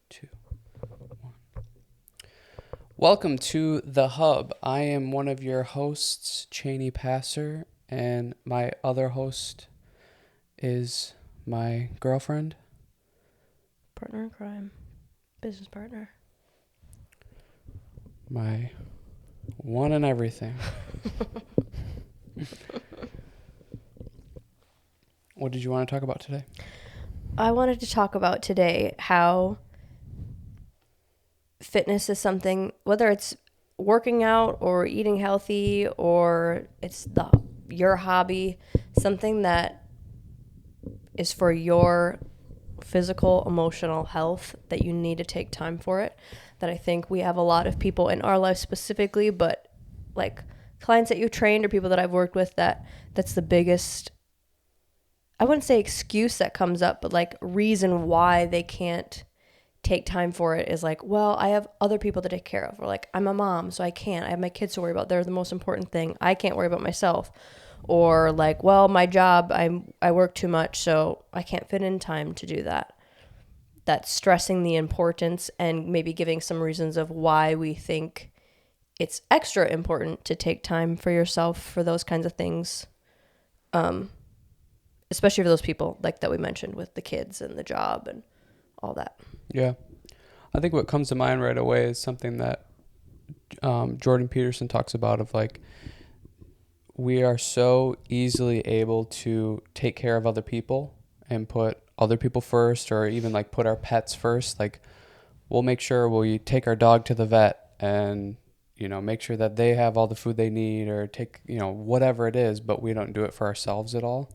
2, 1. Welcome to The Hub. I am one of your hosts, Cheney Passer, and my other host is my girlfriend. Partner in crime. Business partner. My one and everything. What did you want to talk about today? I wanted to talk about today how fitness is something, whether it's working out or eating healthy or it's your hobby, something that is for your physical, emotional health, that you need to take time for it. That I think we have a lot of people in our life specifically, but like clients that you've trained or people that I've worked with, that's the biggest, I wouldn't say excuse that comes up, but like reason why they can't take time for it is like, well, I have other people to take care of. Or like, I'm a mom, so I can't. I have my kids to worry about. They're the most important thing. I can't worry about myself. Or like, well, my job, I work too much, so I can't fit in time to do that. That's stressing the importance and maybe giving some reasons of why we think it's extra important to take time for yourself for those kinds of things. Especially for those people like that we mentioned with the kids and the job and all that. Yeah. I think what comes to mind right away is something that Jordan Peterson talks about of like, we are so easily able to take care of other people and put other people first, or even like put our pets first. Like we'll make sure we take our dog to the vet and, make sure that they have all the food they need, or take, whatever it is, but we don't do it for ourselves at all.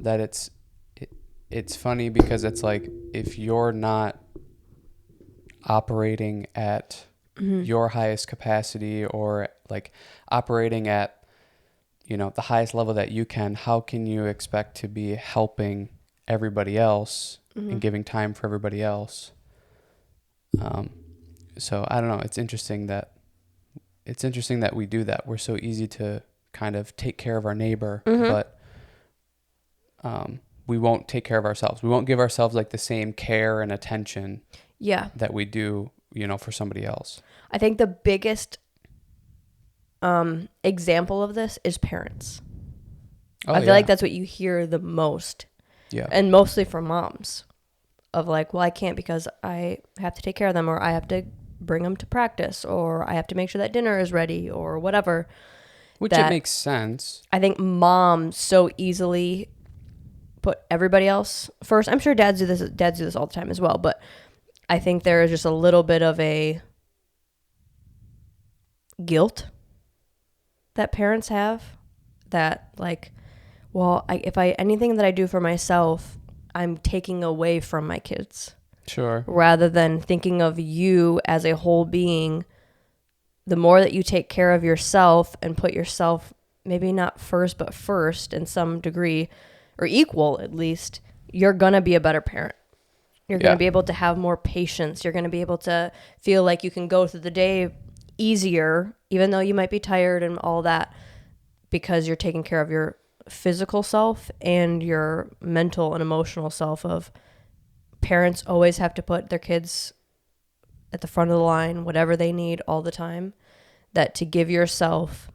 That it's funny because it's like, if you're not operating at your highest capacity, or like operating at, the highest level that you can, how can you expect to be helping everybody else and giving time for everybody else? So I don't know. It's interesting that we do that. We're so easy to kind of take care of our neighbor, but we won't take care of ourselves. We won't give ourselves like the same care and attention that we do, for somebody else. I think the biggest example of this is parents. I feel like that's what you hear the most. Yeah. And mostly from moms of like, well, I can't because I have to take care of them, or I have to bring them to practice, or I have to make sure that dinner is ready, or whatever. Which it makes sense. I think moms so easily put everybody else first. I'm sure dads do this all the time as well, but I think there is just a little bit of a guilt that parents have, that like, well, anything that I do for myself, I'm taking away from my kids. Sure. Rather than thinking of you as a whole being, the more that you take care of yourself and put yourself maybe not first, but first in some degree, or equal at least, you're going to be a better parent. You're going to be able to have more patience. You're going to be able to feel like you can go through the day easier, even though you might be tired and all that, because you're taking care of your physical self and your mental and emotional self. Of parents always have to put their kids at the front of the line, whatever they need all the time, that to give yourself,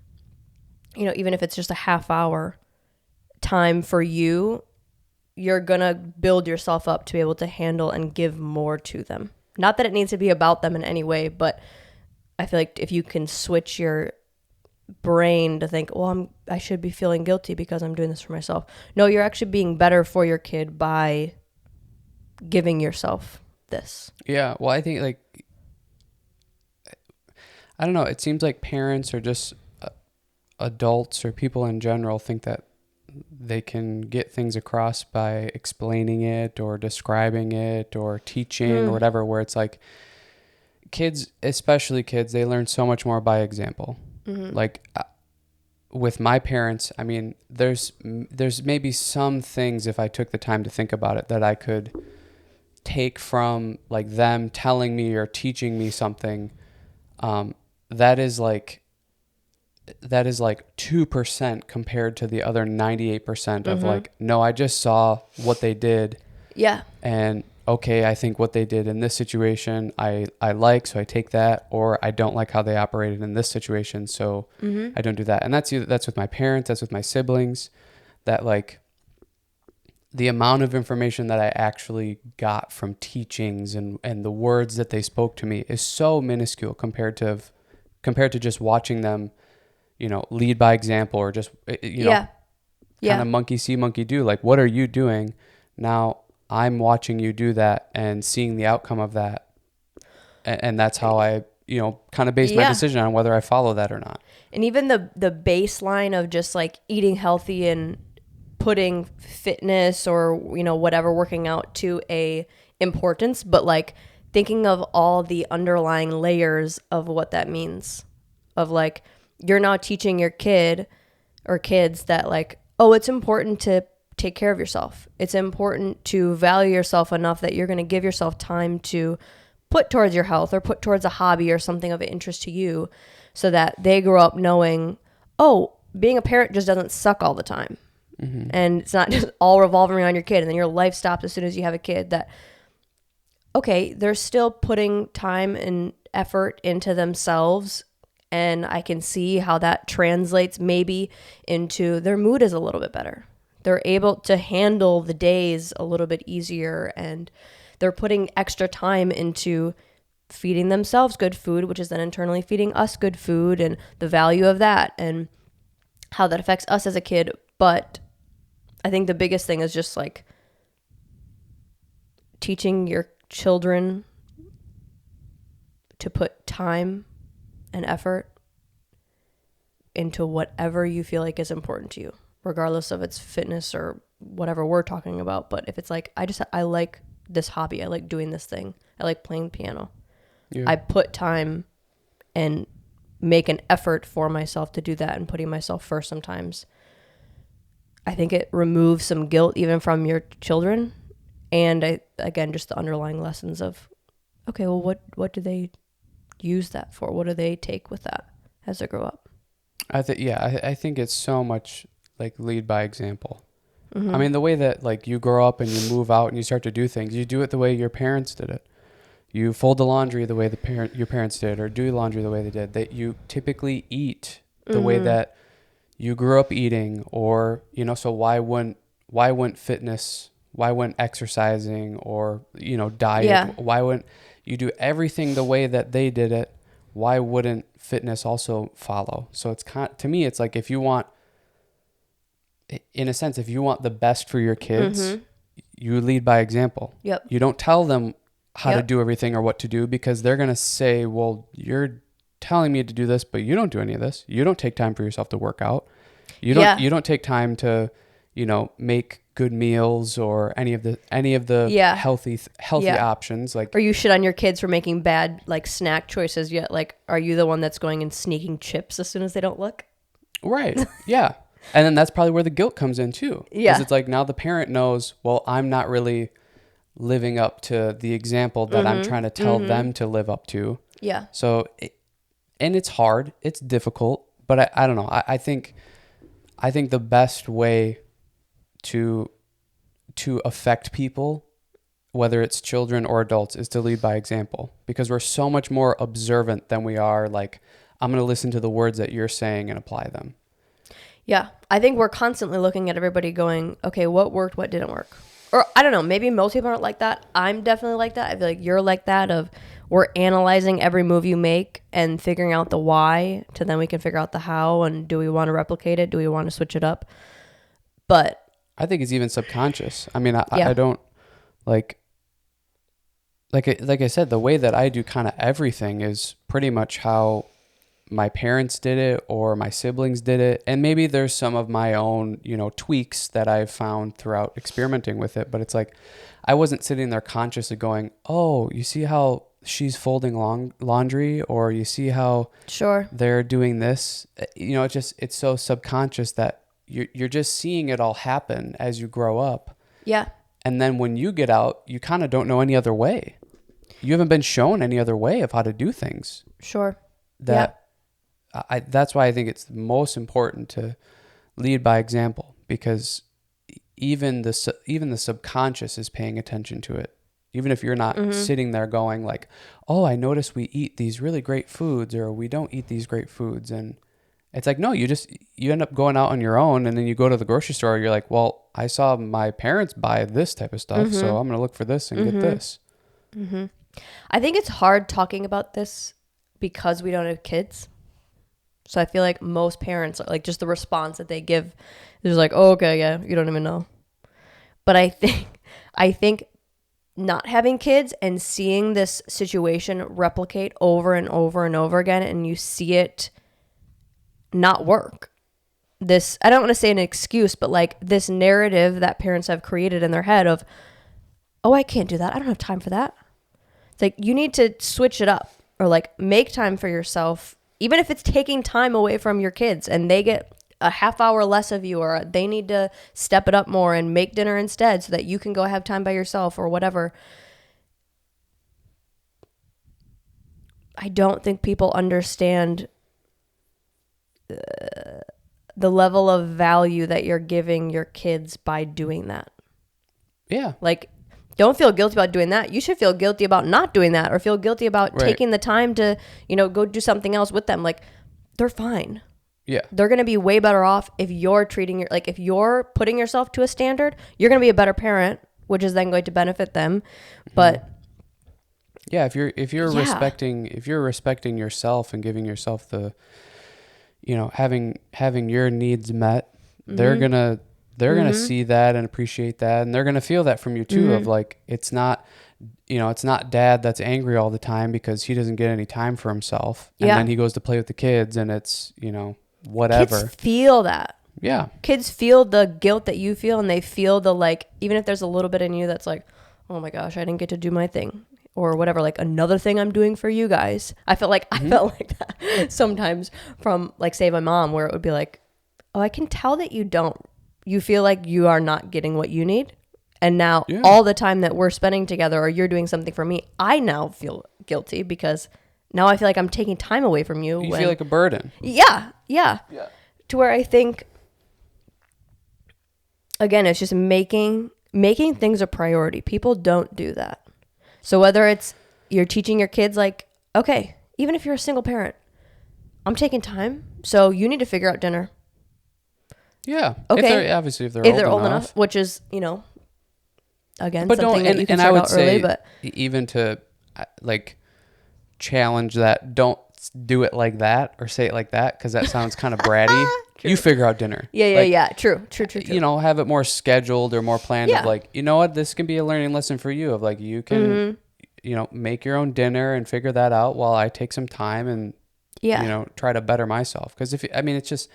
even if it's just a half hour time for you, you're going to build yourself up to be able to handle and give more to them. Not that it needs to be about them in any way, but I feel like if you can switch your brain to think, well, I should be feeling guilty because I'm doing this for myself. No, you're actually being better for your kid by giving yourself this. Yeah. Well, I think like, I don't know. It seems like parents or just adults or people in general think that they can get things across by explaining it or describing it or teaching or whatever, where it's like kids, especially kids, they learn so much more by example. Like with my parents, I mean, there's maybe some things, if I took the time to think about it, that I could take from like them telling me or teaching me something. That is like 2% compared to the other 98% of like, no, I just saw what they did. Yeah. And okay, I think what they did in this situation, I like, so I take that, or I don't like how they operated in this situation, so I don't do that. And that's with my parents, that's with my siblings, that like the amount of information that I actually got from teachings and the words that they spoke to me is so minuscule compared to just watching them, lead by example, or just, Yeah. kind of monkey see, monkey do. Like, what are you doing? Now I'm watching you do that and seeing the outcome of that. And that's how I, kind of base my decision on whether I follow that or not. And even the baseline of just like eating healthy and putting fitness or, whatever, working out to a importance, but like thinking of all the underlying layers of what that means, of like, you're now teaching your kid or kids that like, oh, it's important to take care of yourself. It's important to value yourself enough that you're going to give yourself time to put towards your health or put towards a hobby or something of interest to you, so that they grow up knowing, oh, being a parent just doesn't suck all the time. Mm-hmm. And it's not just all revolving around your kid and then your life stops as soon as you have a kid. That, okay, they're still putting time and effort into themselves, and I can see how that translates maybe into their mood is a little bit better. They're able to handle the days a little bit easier, and they're putting extra time into feeding themselves good food, which is then internally feeding us good food, and the value of that and how that affects us as a kid. But I think the biggest thing is just like teaching your children to put time and effort into whatever you feel like is important to you, regardless of its fitness or whatever we're talking about. But if it's like, I like this hobby, I like doing this thing, I like playing piano. Yeah. I put time and make an effort for myself to do that, and putting myself first sometimes. I think it removes some guilt even from your children. And again, just the underlying lessons of, okay, well, what do they use that for? What do they take with that as they grow up? I think it's so much like lead by example. Mm-hmm. I mean, the way that like you grow up and you move out and you start to do things, you do it the way your parents did it. You fold the laundry the way your parents did, or do laundry the way they did. That you typically eat the way that you grew up eating, or so why wouldn't fitness, why wouldn't exercising, or diet, why wouldn't you do everything the way that they did it? Why wouldn't fitness also follow? So it's to me, it's like, if you want, in a sense, if you want the best for your kids, you lead by example. Yep. You don't tell them how to do everything or what to do, because they're going to say, well, you're telling me to do this, but you don't do any of this. You don't take time for yourself to work out. You don't take time to, make good meals or any of the healthy options. Like, or you shit on your kids for making bad like snack choices, yet like, are you the one that's going and sneaking chips as soon as they don't look? Right. Yeah. And then that's probably where the guilt comes in too. Yeah. Because it's like, now the parent knows, well, I'm not really living up to the example that I'm trying to tell them to live up to. Yeah. So, and it's hard, it's difficult, but I don't know. I think the best way to affect people, whether it's children or adults, is to lead by example, because we're so much more observant than we are like, I'm going to listen to the words that you're saying and apply them. Yeah. I think we're constantly looking at everybody going, okay, what worked, what didn't work? Or I don't know, maybe most people aren't like that. I'm definitely like that. I feel like you're like that, of we're analyzing every move you make and figuring out the why, to then we can figure out the how, and do we want to replicate it? Do we want to switch it up? But I think it's even subconscious. I mean, I don't like I said, the way that I do kind of everything is pretty much how my parents did it or my siblings did it. And maybe there's some of my own, tweaks that I've found throughout experimenting with it. But it's like, I wasn't sitting there consciously going, oh, you see how she's folding laundry, or you see how they're doing this. It's so subconscious that you're just seeing it all happen as you grow up. Yeah. And then when you get out, you kind of don't know any other way. You haven't been shown any other way of how to do things. Sure. That's why I think it's most important to lead by example, because even the subconscious is paying attention to it. even if you're not Mm-hmm. sitting there going like, oh, I notice we eat these really great foods or we don't eat these great foods. And it's like, no, you end up going out on your own, and then you go to the grocery store. You're like, well, I saw my parents buy this type of stuff, so I'm going to look for this and get this. Mm-hmm. I think it's hard talking about this because we don't have kids. So I feel like most parents, like just the response that they give is like, oh, okay, yeah, you don't even know. But I think not having kids and seeing this situation replicate over and over and over again, and you see it not work. This, I don't want to say an excuse, but like this narrative that parents have created in their head of, oh, I can't do that. I don't have time for that. It's like, you need to switch it up, or like make time for yourself, even if it's taking time away from your kids and they get a half hour less of you, or they need to step it up more and make dinner instead so that you can go have time by yourself or whatever. I don't think people understand the level of value that you're giving your kids by doing that. Yeah. Like, don't feel guilty about doing that. You should feel guilty about not doing that, or feel guilty about taking the time to, go do something else with them. Like, they're fine. Yeah. They're going to be way better off if you're if you're putting yourself to a standard, you're going to be a better parent, which is then going to benefit them. But yeah, if you're respecting yourself and giving yourself the, having your needs met, they're gonna see that and appreciate that, and they're gonna feel that from you too. Of like, it's not dad that's angry all the time because he doesn't get any time for himself, and then he goes to play with the kids, and it's whatever. Kids feel that. Yeah, kids feel the guilt that you feel, and they feel the, like, even if there's a little bit in you that's like, oh my gosh, I didn't get to do my thing, or whatever, like another thing I'm doing for you guys. I felt like that sometimes from, like, say my mom, where it would be like, oh, I can tell that you feel like you are not getting what you need. And now all the time that we're spending together, or you're doing something for me, I now feel guilty because now I feel like I'm taking time away from you. You feel like a burden. Yeah. To where I think, again, it's just making things a priority. People don't do that. So whether it's you're teaching your kids, like, okay, even if you're a single parent, I'm taking time, so you need to figure out dinner. Yeah. Okay. If they're old enough, which is, again, but something that you can and start I would out say early, but even to like challenge that, don't do it like that or say it like that, because that sounds kind of bratty. You figure out dinner. Yeah. True. Have it more scheduled or more planned. Of like, this can be a learning lesson for you. Of like, you can, make your own dinner and figure that out while I take some time and, try to better myself. Because it's just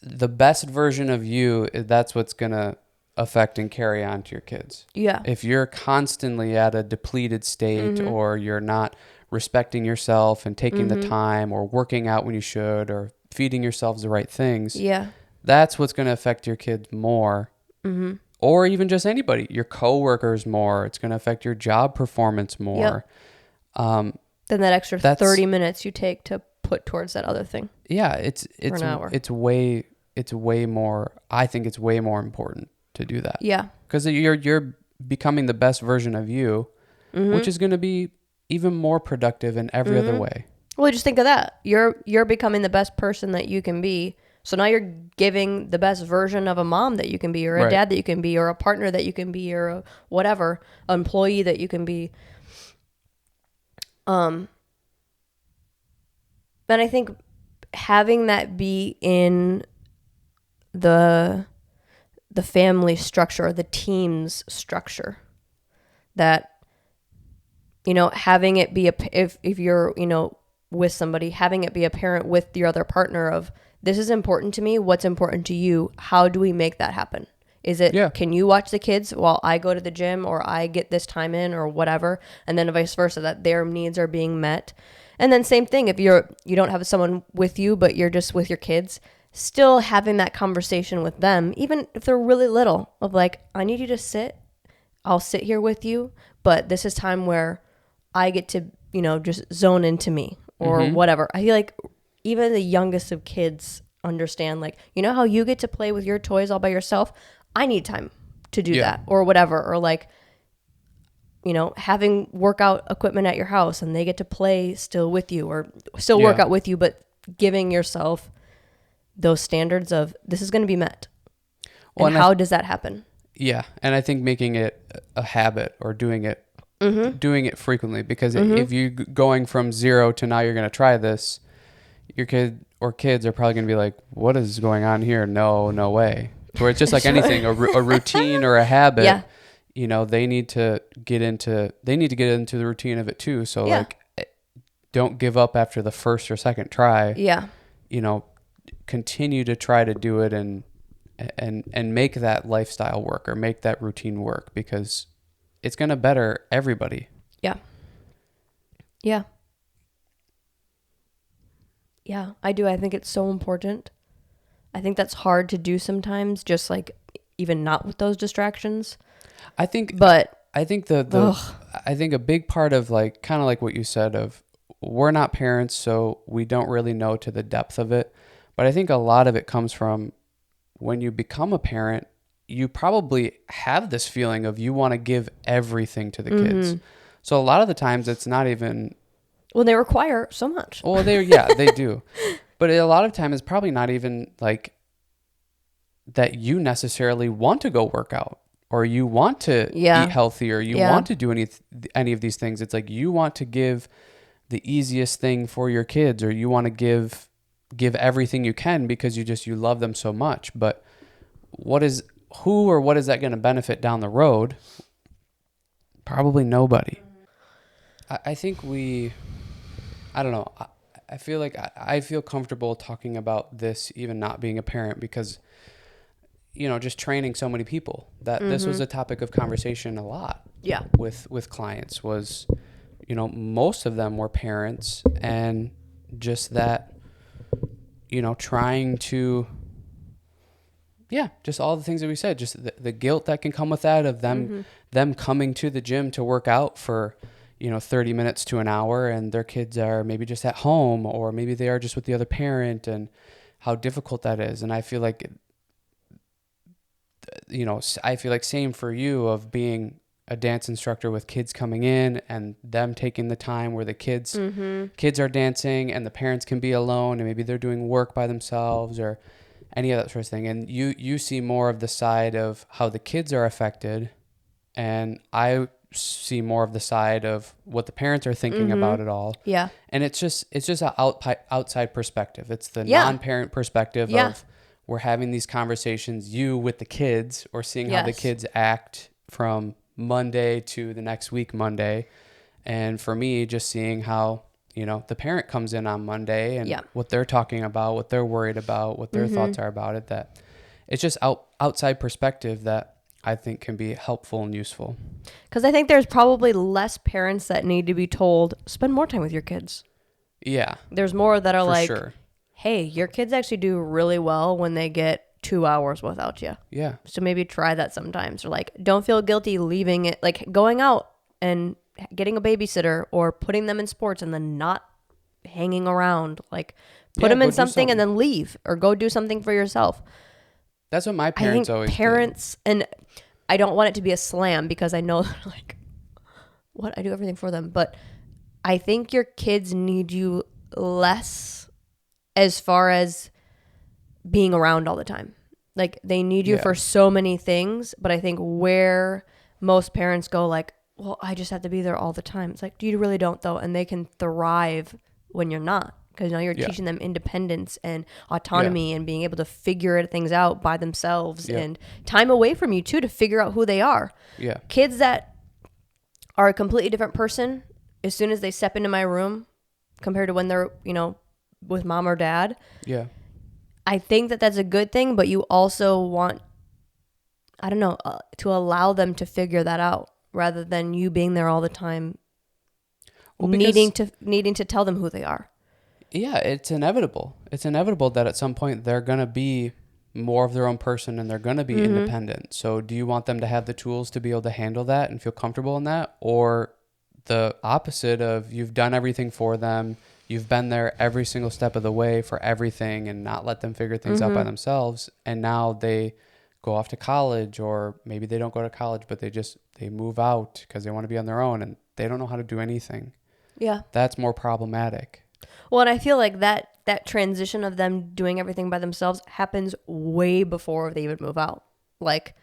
the best version of you. That's what's gonna affect and carry on to your kids. Yeah. If you're constantly at a depleted state, or you're not respecting yourself and taking the time, or working out when you should, or feeding yourselves the right things, that's what's going to affect your kids more, or even just anybody, your coworkers more. It's going to affect your job performance more. Then that extra 30 minutes you take to put towards that other thing. Yeah, it's way more. I think it's way more important to do that. Yeah, because you're becoming the best version of you, which is going to be even more productive in every other way. Well, just think of that. You're becoming the best person that you can be. So now you're giving the best version of a mom that you can be, or a dad that you can be, or a partner that you can be, or a whatever, employee that you can be. And I think having that be in the family structure, or the team's structure, that, having it be if you're, with somebody, having it be a parent with your other partner of, this is important to me. What's important to you? How do we make that happen? Is it, can you watch the kids while I go to the gym, or I get this time in, or whatever? And then vice versa, that their needs are being met. And then same thing, if you don't have someone with you, but you're just with your kids, still having that conversation with them, even if they're really little, of like, I need you to sit. I'll sit here with you, but this is time where I get to, just zone into me, or whatever. I feel like even the youngest of kids understand, like, how you get to play with your toys all by yourself? I need time to do that, or whatever. Or like, having workout equipment at your house and they get to play still with you or still work Yeah. out with you, but giving yourself those standards of this is going to be met. Well, And how does that happen? Yeah. And I think making it a habit or doing it frequently, because if you going from 0 to now you're going to try this, your kid or kids are probably going to be like, what is going on here? No way. Where it's just like anything, a routine or a habit. Yeah. They need to get into the routine of it too. So Yeah. like, don't give up after the first or second try. Yeah. Continue to try to do it and make that lifestyle work or make that routine work, because it's going to better everybody. Yeah. Yeah. Yeah, I do. I think it's so important. I think that's hard to do sometimes, just like even not with those distractions. I think the I think a big part of like kind of like what you said of we're not parents, so we don't really know to the depth of it. But I think a lot of it comes from when you become a parent, you probably have this feeling of you want to give everything to the kids. So a lot of the times it's not even well, they require so much. Well, they do. But a lot of time it's probably not even like that you necessarily want to go work out or you want to eat healthy or you want to do any of these things. It's like you want to give the easiest thing for your kids, or you want to give everything you can because you love them so much. But what is that going to benefit down the road? Probably nobody. I think I don't know. I feel like I feel comfortable talking about this, even not being a parent, because, just training so many people that this was a topic of conversation a lot. Yeah. With clients was, most of them were parents, and just that, trying to, just all the things that we said, just the guilt that can come with that of them coming to the gym to work out for 30 minutes to an hour, and their kids are maybe just at home, or maybe they are just with the other parent, and how difficult that is. And I feel like, same for you of being a dance instructor with kids coming in and them taking the time where the kids are dancing and the parents can be alone and maybe they're doing work by themselves or any of that sort of thing. And you see more of the side of how the kids are affected, and I see more of the side of what the parents are thinking about it all. Yeah. And it's just an outside perspective. It's the Yeah. non-parent perspective of we're having these conversations, you with the kids, or seeing how the kids act from Monday to the next week Monday. And for me, just seeing how, the parent comes in on Monday and what they're talking about, what they're worried about, what their thoughts are about it, that it's just outside perspective that I think can be helpful and useful. Because I think there's probably less parents that need to be told, spend more time with your kids. Yeah. There's more that are like, sure. Hey, your kids actually do really well when they get 2 hours without you. Yeah. So maybe try that sometimes. Or like, don't feel guilty leaving it, like going out and getting a babysitter or putting them in sports and then not hanging around. Like put them in something and then leave, or go do something for yourself. That's what my parents always parents did. And I don't want it to be a slam because I know like what I do everything for them, but I think your kids need you less as far as being around all the time. Like they need you for so many things, but I think where most parents go like, well, I just have to be there all the time. It's like, you really don't though. And they can thrive when you're not, because now you're teaching them independence and autonomy and being able to figure things out by themselves and time away from you too, to figure out who they are. Yeah. Kids that are a completely different person as soon as they step into my room compared to when they're, with mom or dad. Yeah. I think that that's a good thing, but you also want, to allow them to figure that out rather than you being there all the time, needing to tell them who they are. Yeah, it's inevitable. It's inevitable that at some point they're going to be more of their own person and they're going to be independent. So do you want them to have the tools to be able to handle that and feel comfortable in that? Or the opposite of you've done everything for them, you've been there every single step of the way for everything and not let them figure things out by themselves, and now they go off to college, or maybe they don't go to college, but they move out because they want to be on their own and they don't know how to do anything. Yeah. That's more problematic. Well, and I feel like that transition of them doing everything by themselves happens way before they even move out. Like,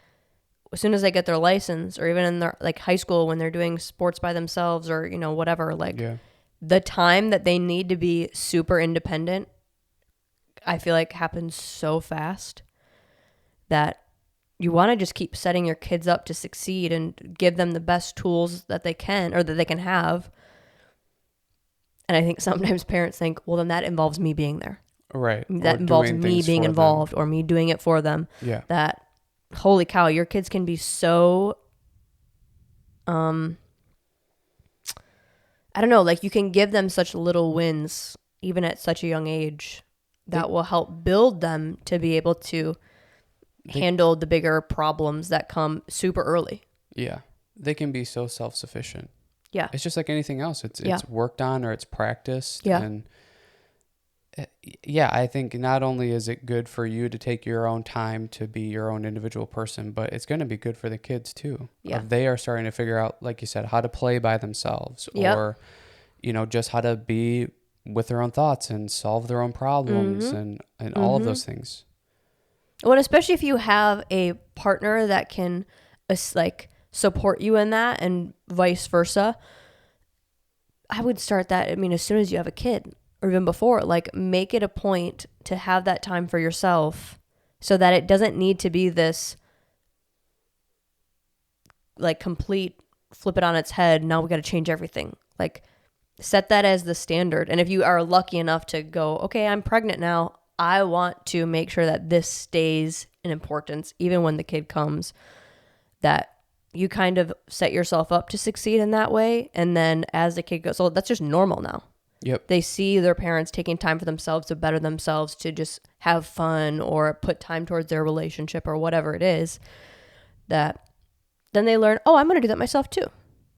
as soon as they get their license, or even in their like high school when they're doing sports by themselves, or, you know, whatever, like the time that they need to be super independent, I feel like happens so fast that you want to just keep setting your kids up to succeed and give them the best tools that they can, or that they can have. And I think sometimes parents think, well, then that involves me being there. Right. That involves me being involved or me doing it for them. Yeah. That, holy cow, your kids can be so, I don't know, like you can give them such little wins, even at such a young age, that will help build them to be able to handle the bigger problems that come super early. Yeah. They can be so self-sufficient. Yeah. It's just like anything else. It's worked on, or it's practiced. Yeah. And I think not only is it good for you to take your own time to be your own individual person, but it's going to be good for the kids too. Yeah. They are starting to figure out, like you said, how to play by themselves, or, you know, just how to be with their own thoughts and solve their own problems and all of those things. Well, and especially if you have a partner that can like support you in that, and vice versa. I would start that, I mean, as soon as you have a kid, or even before, like make it a point to have that time for yourself, so that it doesn't need to be this like complete flip it on its head. Now we got to change everything. Like set that as the standard. And if you are lucky enough to go, okay, I'm pregnant now, I want to make sure that this stays in importance, even when the kid comes, that you kind of set yourself up to succeed in that way. And then as the kid goes old, that's just normal now. Yep. They see their parents taking time for themselves to better themselves, to just have fun or put time towards their relationship or whatever it is, that then they learn, oh, I'm going to do that myself too.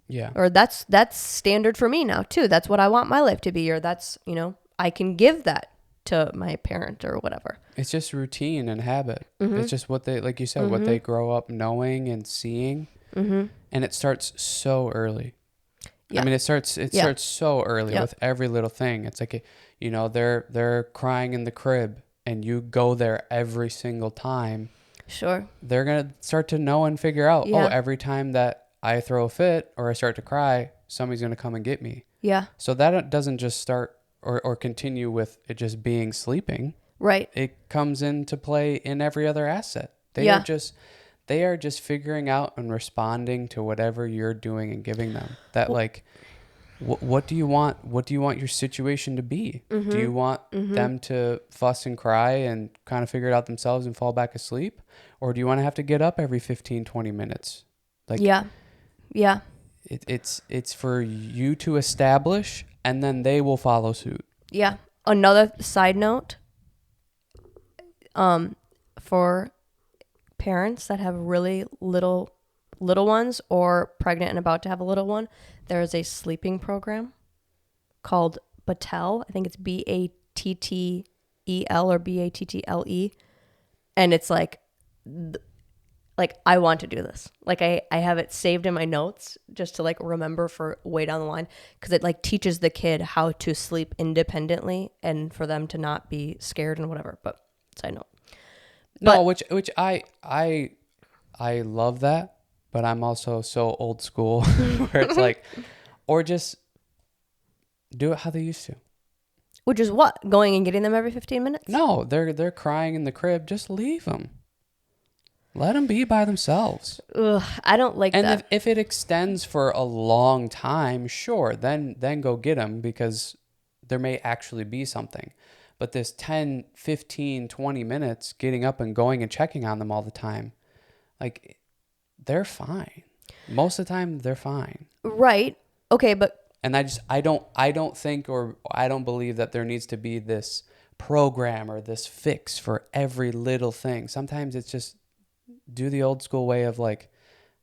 Yeah. Or that's standard for me now too. That's what I want my life to be. Or that's, you know, I can give that to my parent or whatever. It's just routine and habit. It's just what they, like you said, what they grow up knowing and seeing. And it starts so early. Yeah. I mean, it starts so early with every little thing. It's like, you know, they're crying in the crib and you go there every single time. Sure. They're going to start to know and figure out, oh, every time that I throw a fit or I start to cry, somebody's going to come and get me. Yeah. So that doesn't just start or continue with it just being sleeping. Right. It comes into play in every other asset. They are just figuring out and responding to whatever you're doing and giving them. That like, what do you want? What do you want your situation to be? Do you want them to fuss and cry and kind of figure it out themselves and fall back asleep? Or do you want to have to get up every 15, 20 minutes? Like, yeah. It's for you to establish, and then they will follow suit. Yeah. Another side note, for parents that have really little ones, or pregnant and about to have a little one, there is a sleeping program called Battel. I think it's Battel or Battle. And it's like I want to do this. Like I have it saved in my notes just to like remember for way down the line, because it like teaches the kid how to sleep independently and for them to not be scared and whatever. But side note. No, which I love that, but I'm also so old school where it's like, or just do it how they used to. Which is what? Going and getting them every 15 minutes? No, they're crying in the crib. Just leave them. Let them be by themselves. Ugh, I don't like that. And if it extends for a long time, sure, then go get them, because there may actually be something. But this 10, 15, 20 minutes getting up and going and checking on them all the time, like, they're fine. Most of the time, they're fine. Right. Okay, but... And I don't think, or I don't believe that there needs to be this program or this fix for every little thing. Sometimes it's just do the old school way of like,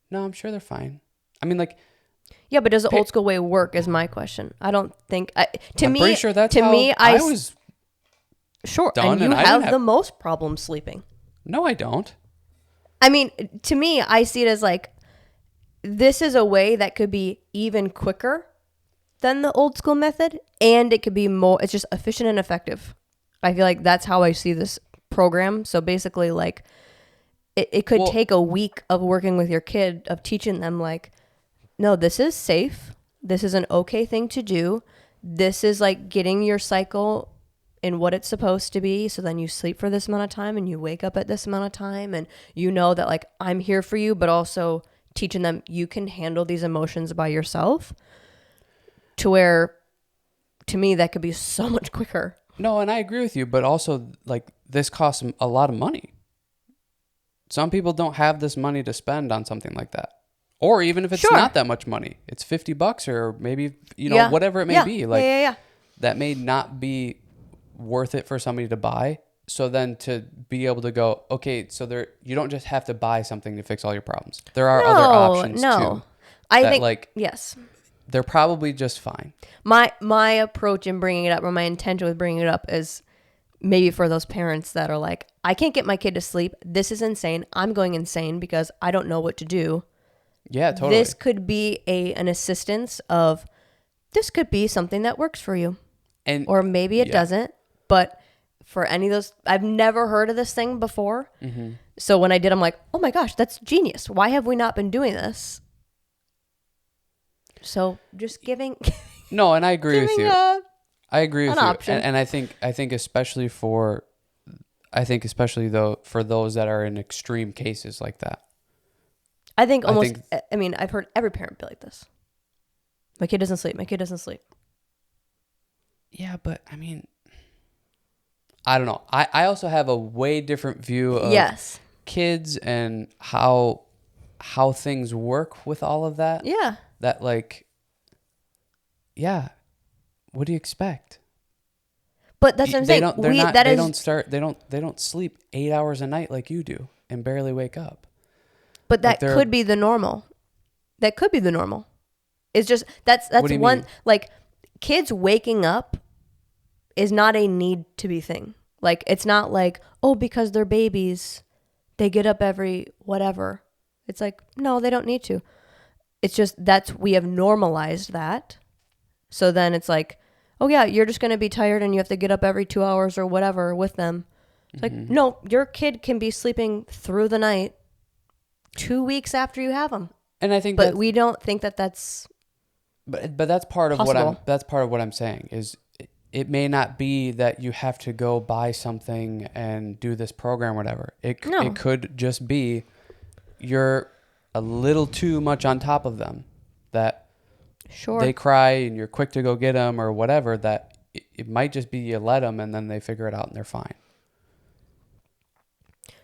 no, I'm sure they're fine. I mean, like... Yeah, but does the old school way work is my question. I don't think... I'm pretty sure that's how I was... Sure, and you have the most problems sleeping. No, I don't. I mean, to me, I see it as like, this is a way that could be even quicker than the old school method, and it could be more, it's just efficient and effective. I feel like that's how I see this program. So basically, like, it could take a week of working with your kid, of teaching them, like, no, this is safe. This is an okay thing to do. This is like getting your cycle in what it's supposed to be. So then you sleep for this amount of time and you wake up at this amount of time, and you know that, like, I'm here for you, but also teaching them you can handle these emotions by yourself, to where, to me, that could be so much quicker. No, and I agree with you, but also, like, this costs a lot of money. Some people don't have this money to spend on something like that. Or even if it's not that much money, it's $50 or maybe, whatever it may be. Like, that may not be worth it for somebody to buy. So then to be able to go, okay, so you don't just have to buy something to fix all your problems. There are other options too. I think, like, yes, they're probably just fine. My approach in bringing it up, or my intention with bringing it up, is maybe for those parents that are like, I can't get my kid to sleep. This is insane. I'm going insane because I don't know what to do. Yeah, totally. This could be an assistance of, this could be something that works for you. Or maybe it doesn't. But for any of those, I've never heard of this thing before. Mm-hmm. So when I did, I'm like, oh my gosh, that's genius. Why have we not been doing this? So just giving. No, and I agree with you. I agree with you. Option. And I think especially though, for those that are in extreme cases like that. I've heard every parent be like this. My kid doesn't sleep. My kid doesn't sleep. Yeah, but I mean, I don't know. I also have a way different view of kids and how things work with all of that. Yeah. That, like, yeah, what do you expect? But that's what I'm saying. They don't sleep 8 hours a night like you do and barely wake up. But that could be the normal. That could be the normal. It's just that's one, like, kids waking up is not a need to be thing. Like, it's not like, oh, because they're babies, they get up every whatever. It's like, no, they don't need to. It's just we have normalized that. So then it's like, oh yeah, you're just going to be tired and you have to get up every 2 hours or whatever with them. It's like, no, your kid can be sleeping through the night 2 weeks after you have them. And I think, but we don't think that's. But that's part of what I'm saying is, it may not be that you have to go buy something and do this program or whatever. It could just be you're a little too much on top of them, that they cry and you're quick to go get them or whatever, that it might just be you let them and then they figure it out and they're fine.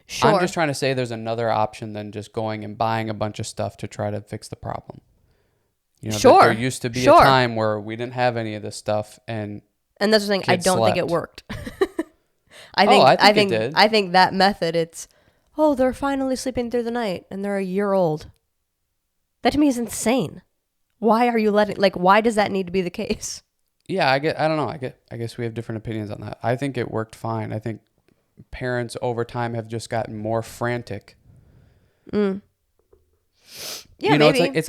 Sure. I'm just trying to say there's another option than just going and buying a bunch of stuff to try to fix the problem. There used to be a time where we didn't have any of this stuff, and that's the thing. I don't think it worked. I think it did. I think that method, it's, oh, they're finally sleeping through the night and they're a year old. That to me is insane. Why are you why does that need to be the case? Yeah, I don't know. I guess we have different opinions on that. I think it worked fine. I think parents over time have just gotten more frantic. Yeah, maybe. It's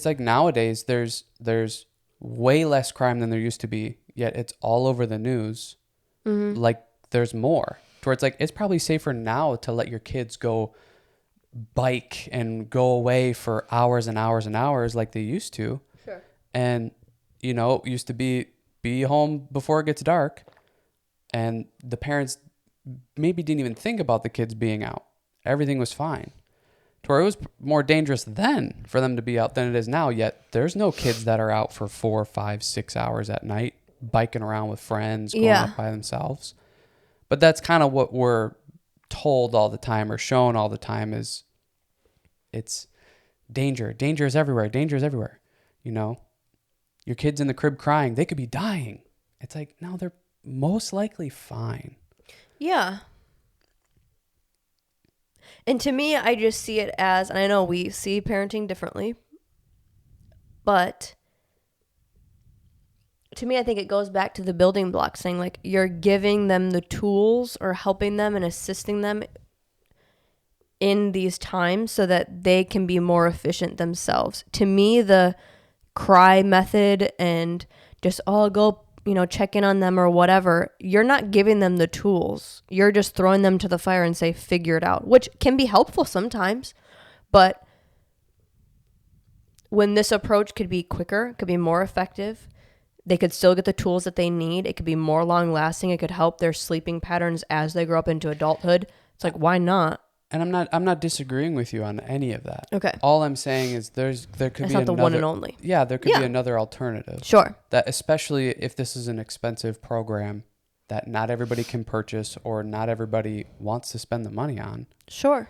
like nowadays there's way less crime than there used to be, yet it's all over the news. Mm-hmm. Like, there's more. To where it's like, it's probably safer now to let your kids go bike and go away for hours and hours and hours like they used to. Sure. And, it used to be home before it gets dark, and the parents maybe didn't even think about the kids being out. Everything was fine. To where it was more dangerous then for them to be out than it is now, yet there's no kids that are out for 4, 5, 6 hours at night biking around with friends, going out by themselves. But that's kind of what we're told all the time, or shown all the time, is it's danger. Danger is everywhere. Danger is everywhere. Your kid's in the crib crying. They could be dying. It's like, no, they're most likely fine. Yeah. And to me, I just see it as, and I know we see parenting differently, but to me, I think it goes back to the building blocks, saying, like, you're giving them the tools or helping them and assisting them in these times so that they can be more efficient themselves. To me, the cry method and just, oh, go, check in on them or whatever, you're not giving them the tools. You're just throwing them to the fire and say, figure it out, which can be helpful sometimes. But when this approach could be quicker, could be more effective, they could still get the tools that they need. It could be more long lasting. It could help their sleeping patterns as they grow up into adulthood. It's like, why not? And I'm not disagreeing with you on any of that. Okay. All I'm saying is there could That's be not another, the one and only. Yeah, there could be another alternative. Sure. That especially if this is an expensive program that not everybody can purchase or not everybody wants to spend the money on. Sure.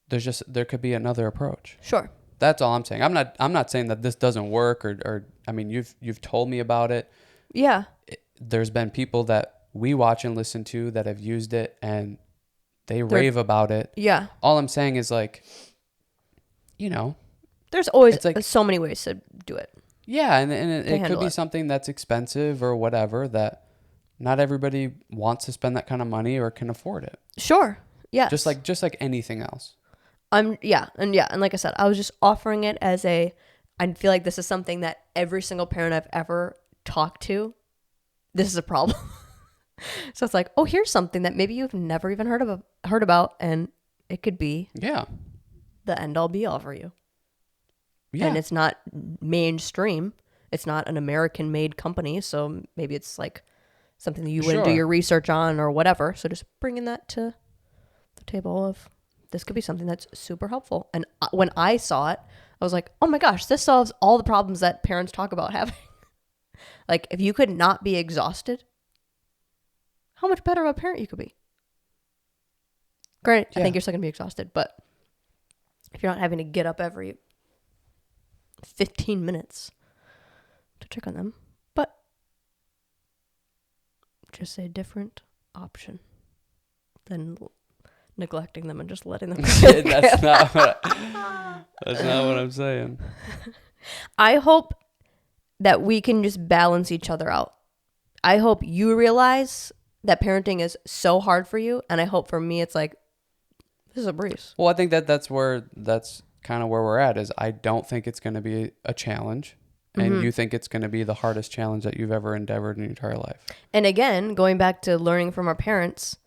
There could be another approach. Sure. That's all I'm saying. I'm not saying that this doesn't work or I mean you've told me about it. Yeah. There's been people that we watch and listen to that have used it and they rave about it. Yeah. All I'm saying is like, there's always like, so many ways to do it. Yeah, and it could be something that's expensive or whatever that not everybody wants to spend that kind of money or can afford it. Sure. Yeah. Just like anything else. And like I said, I was just offering it as I feel like this is something that every single parent I've ever talked to, this is a problem. So it's like, oh, here's something that maybe you've never even heard about, and it could be the end all be all for you. Yeah. And it's not mainstream. It's not an American made company, so maybe it's like something that you wouldn't do your research on or whatever. So just bringing that to the table of this could be something that's super helpful. And when I saw it, I was like, oh my gosh, this solves all the problems that parents talk about having. Like, if you could not be exhausted, how much better of a parent you could be. Granted, I think you're still going to be exhausted, but if you're not having to get up every 15 minutes to check on them, but just a different option than neglecting them and just letting them that's not what I'm saying. I hope that we can just balance each other out. I hope you realize that parenting is so hard for you, and I hope for me it's like, this is a breeze. Well, I think that's kind of where we're at. Is I don't think it's going to be a challenge, and you think it's going to be the hardest challenge that you've ever endeavored in your entire life. And again, going back to learning from our parents,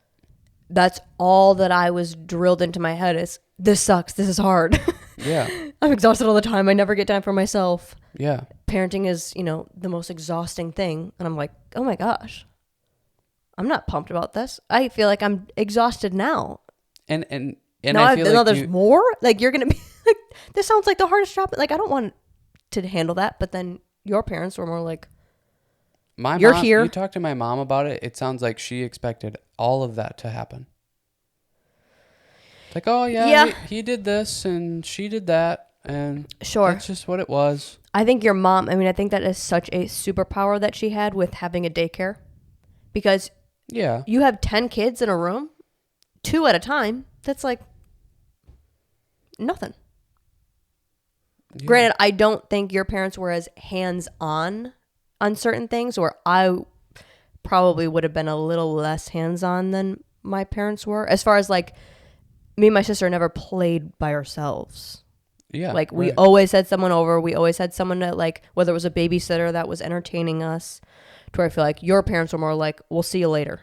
that's all that I was drilled into my head is, this sucks, this is hard. Yeah. I'm exhausted all the time. I never get time for myself. Yeah. Parenting is, the most exhausting thing. And I'm like, oh my gosh, I'm not pumped about this. I feel like I'm exhausted now. And now I feel like there's more. Like, you're going to be like, this sounds like the hardest job. Like, I don't want to handle that. But then your parents were more like, you're here. You talked to my mom about it. It sounds like she expected all of that to happen. Like, oh yeah. He did this and she did that. And that's just what it was. I think your mom, I think that is such a superpower that she had with having a daycare. Because you have 10 kids in a room, 2 at a time. That's like nothing. Yeah. Granted, I don't think your parents were as hands-on certain things, or I probably would have been a little less hands-on than my parents were. As far as like, me and my sister never played by ourselves. Yeah. Like, we always had someone over. We always had someone that, like, whether it was a babysitter that was entertaining us, to where I feel like your parents were more like, we'll see you later.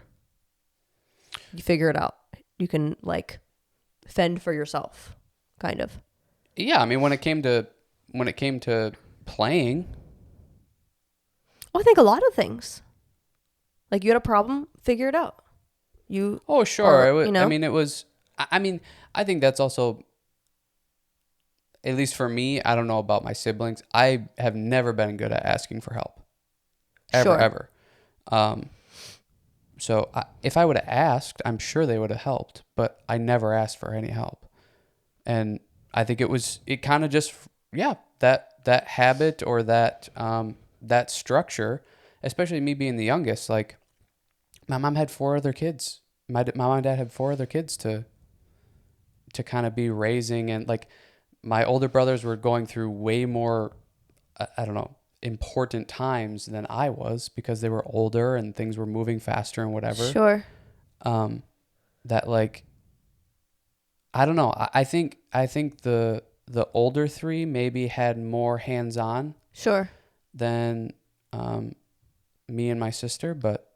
You figure it out. You can, like, fend for yourself, kind of. Yeah, when it came to playing. Oh, I think a lot of things. Like, you had a problem, figure it out. Oh, sure. It was. I think that's also, at least for me, I don't know about my siblings. I have never been good at asking for help. Ever. So if I would have asked, I'm sure they would have helped, but I never asked for any help. And I think it kind of just, that habit or that structure, especially me being the youngest, like, my mom had 4 other kids. My mom and dad had 4 other kids to kind of be raising, and like, my older brothers were going through way more, I don't know, important times than I was because they were older and things were moving faster and whatever. Sure. That, like, I don't know. I think the older three maybe had more hands-on Sure. than me and my sister, but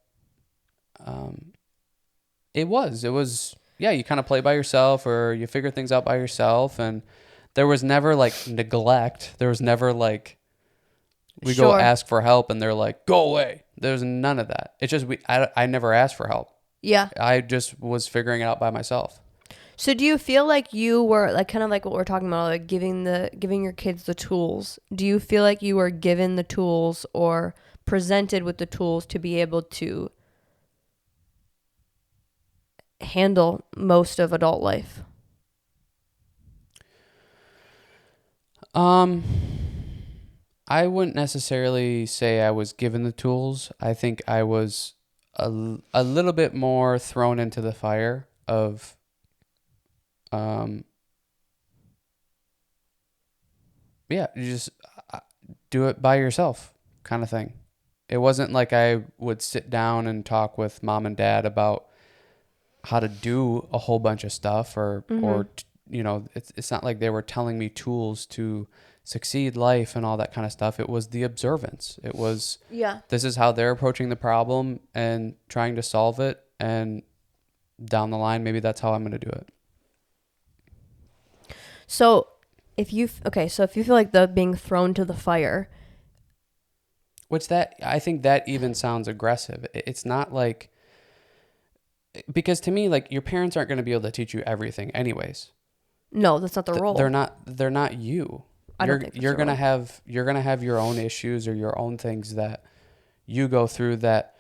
it was yeah, you kind of play by yourself or you figure things out by yourself, and there was never like neglect. There was never like we go Sure. ask for help and they're like, "Go away." There's none of that. It's just I never asked for help. Yeah. I just was figuring it out by myself. So do you feel like you were like kind of like what we're talking about, like giving your kids the tools? Do you feel like you were given the tools or presented with the tools to be able to handle most of adult life? Um, I wouldn't necessarily say I was given the tools. I think I was a little bit more thrown into the fire of um yeah, you just uh, do it by yourself kind of thing. It wasn't like I would sit down and talk with mom and dad about how to do a whole bunch of stuff or it's not like they were telling me tools to succeed life and all that kind of stuff. It was the observance. It was Yeah. this is how they're approaching the problem and trying to solve it, and down the line maybe that's how I'm going to do it. So if you feel like the being thrown to the fire, Which that I think that even sounds aggressive. It's not like, because to me, like, your parents aren't going to be able to teach you everything anyways. no, that's not the role. They're not you. I You're don't think that's you're the gonna role. have your own issues or your own things that you go through that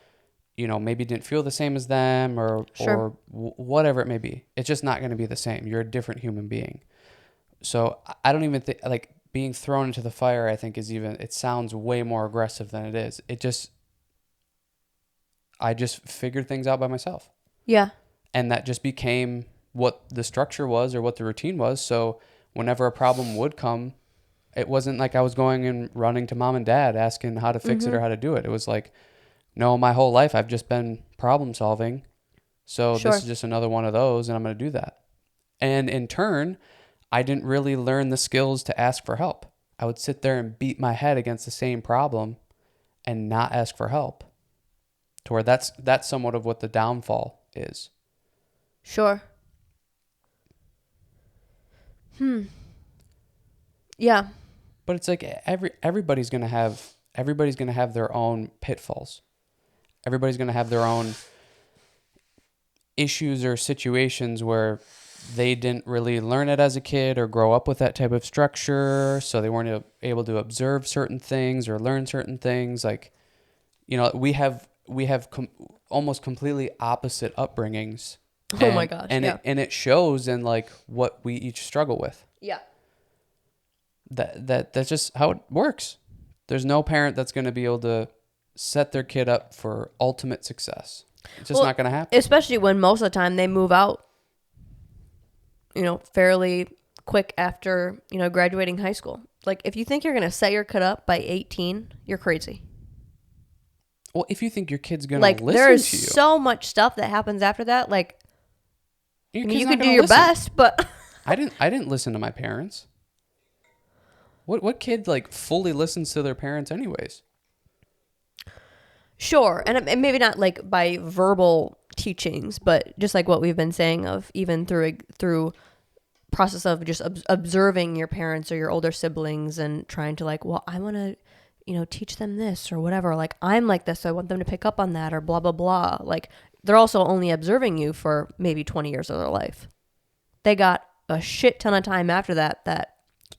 maybe didn't feel the same as them or Sure. whatever it may be. It's just not going to be the same. You're a different human being. So I don't even think like being thrown into the fire, I think, it sounds way more aggressive than it is. I just figured things out by myself. Yeah. And that just became what the structure was or what the routine was. So whenever a problem would come, it wasn't like I was going and running to mom and dad asking how to fix it or how to do it. It was like, no, my whole life I've just been problem solving. So this Sure. is just another one of those, and I'm going to do that. And in turn, I didn't really learn the skills to ask for help. I would sit there and beat my head against the same problem and not ask for help. To where that's somewhat of what the downfall is. Sure. Yeah. But it's like everybody's gonna have their own pitfalls. Everybody's gonna have their own issues or situations where they didn't really learn it as a kid or grow up with that type of structure, so they weren't able to observe certain things or learn certain things. Like, we have almost completely opposite upbringings. Oh my gosh. Yeah. It shows in like what we each struggle with. Yeah. That's just how it works. There's no parent that's going to be able to set their kid up for ultimate success. It's just not going to happen. Especially when most of the time they move out, fairly quick after, graduating high school. Like, if you think you're going to set your kid up by 18, you're crazy. Well, if you think your kid's going Like, to listen there's to you, so much stuff that happens after that. Like, your I mean, kid's you not could do gonna your listen. best, but I didn't listen to my parents. What kid like fully listens to their parents anyways? sure. And maybe not like by verbal teachings, but just like what we've been saying of even through process of just observing your parents or your older siblings and trying to like, well, I want to, teach them this or whatever. Like, I'm like this, so I want them to pick up on that or blah, blah, blah. Like, they're also only observing you for maybe 20 years of their life. They got a shit ton of time after that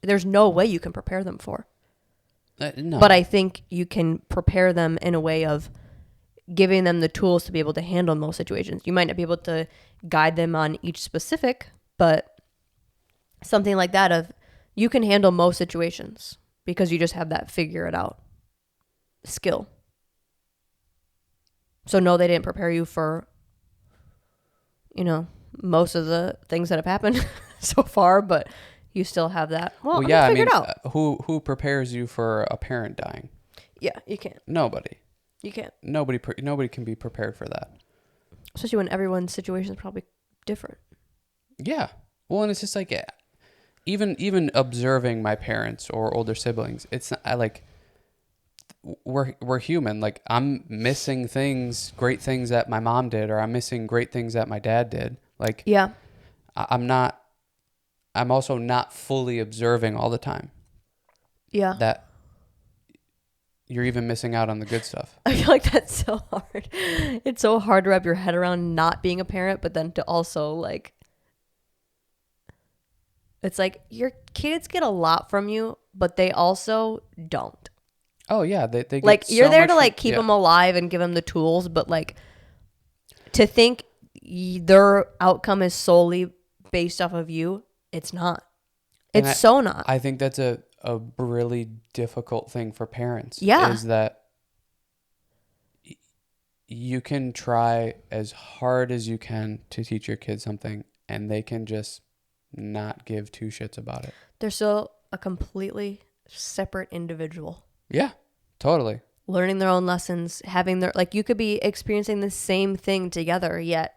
there's no way you can prepare them for. No. But I think you can prepare them in a way of giving them the tools to be able to handle most situations. You might not be able to guide them on each specific, but something like that of you can handle most situations because you just have that figure it out skill. So no, they didn't prepare you for, most of the things that have happened so far, but you still have that. Well, yeah, I figure mean, it out. who prepares you for a parent dying? Yeah, you can't. Nobody. You can't. Nobody can be prepared for that. Especially when everyone's situation is probably different. Yeah. Well, and it's just like, even observing my parents or older siblings, it's not, I like, we're human. Like, I'm missing great things that my mom did, or I'm missing great things that my dad did. Like, Yeah. I'm also not fully observing all the time. Yeah. That you're even missing out on the good stuff. I feel like that's so hard. It's so hard to wrap your head around not being a parent, but then to also like, it's like your kids get a lot from you, but they also don't. Oh yeah, they get Like, you're so there much to from- like keep them alive and give them the tools, but like to think their outcome is solely based off of you, it's not. And It's so not. I think that's a really difficult thing for parents. Yeah. Is that you can try as hard as you can to teach your kids something, and they can just not give two shits about it. They're still a completely separate individual. Yeah, totally. Learning their own lessons, having their, like, you could be experiencing the same thing together, yet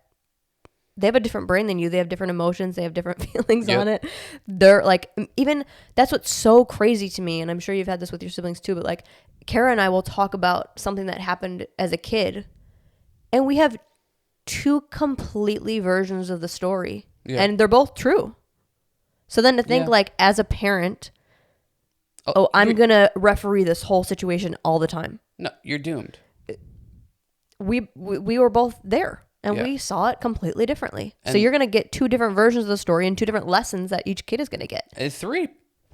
they have a different brain than you. They have different emotions. They have different feelings on it. They're like, even, that's what's so crazy to me. And I'm sure you've had this with your siblings too, but like Kara and I will talk about something that happened as a kid, and we have two completely versions of the story, and they're both true. So then to think like, as a parent, I'm going to referee this whole situation all the time. No, you're doomed. We were both there, and we saw it completely differently. So you're going to get two different versions of the story and two different lessons that each kid is going to get. Three,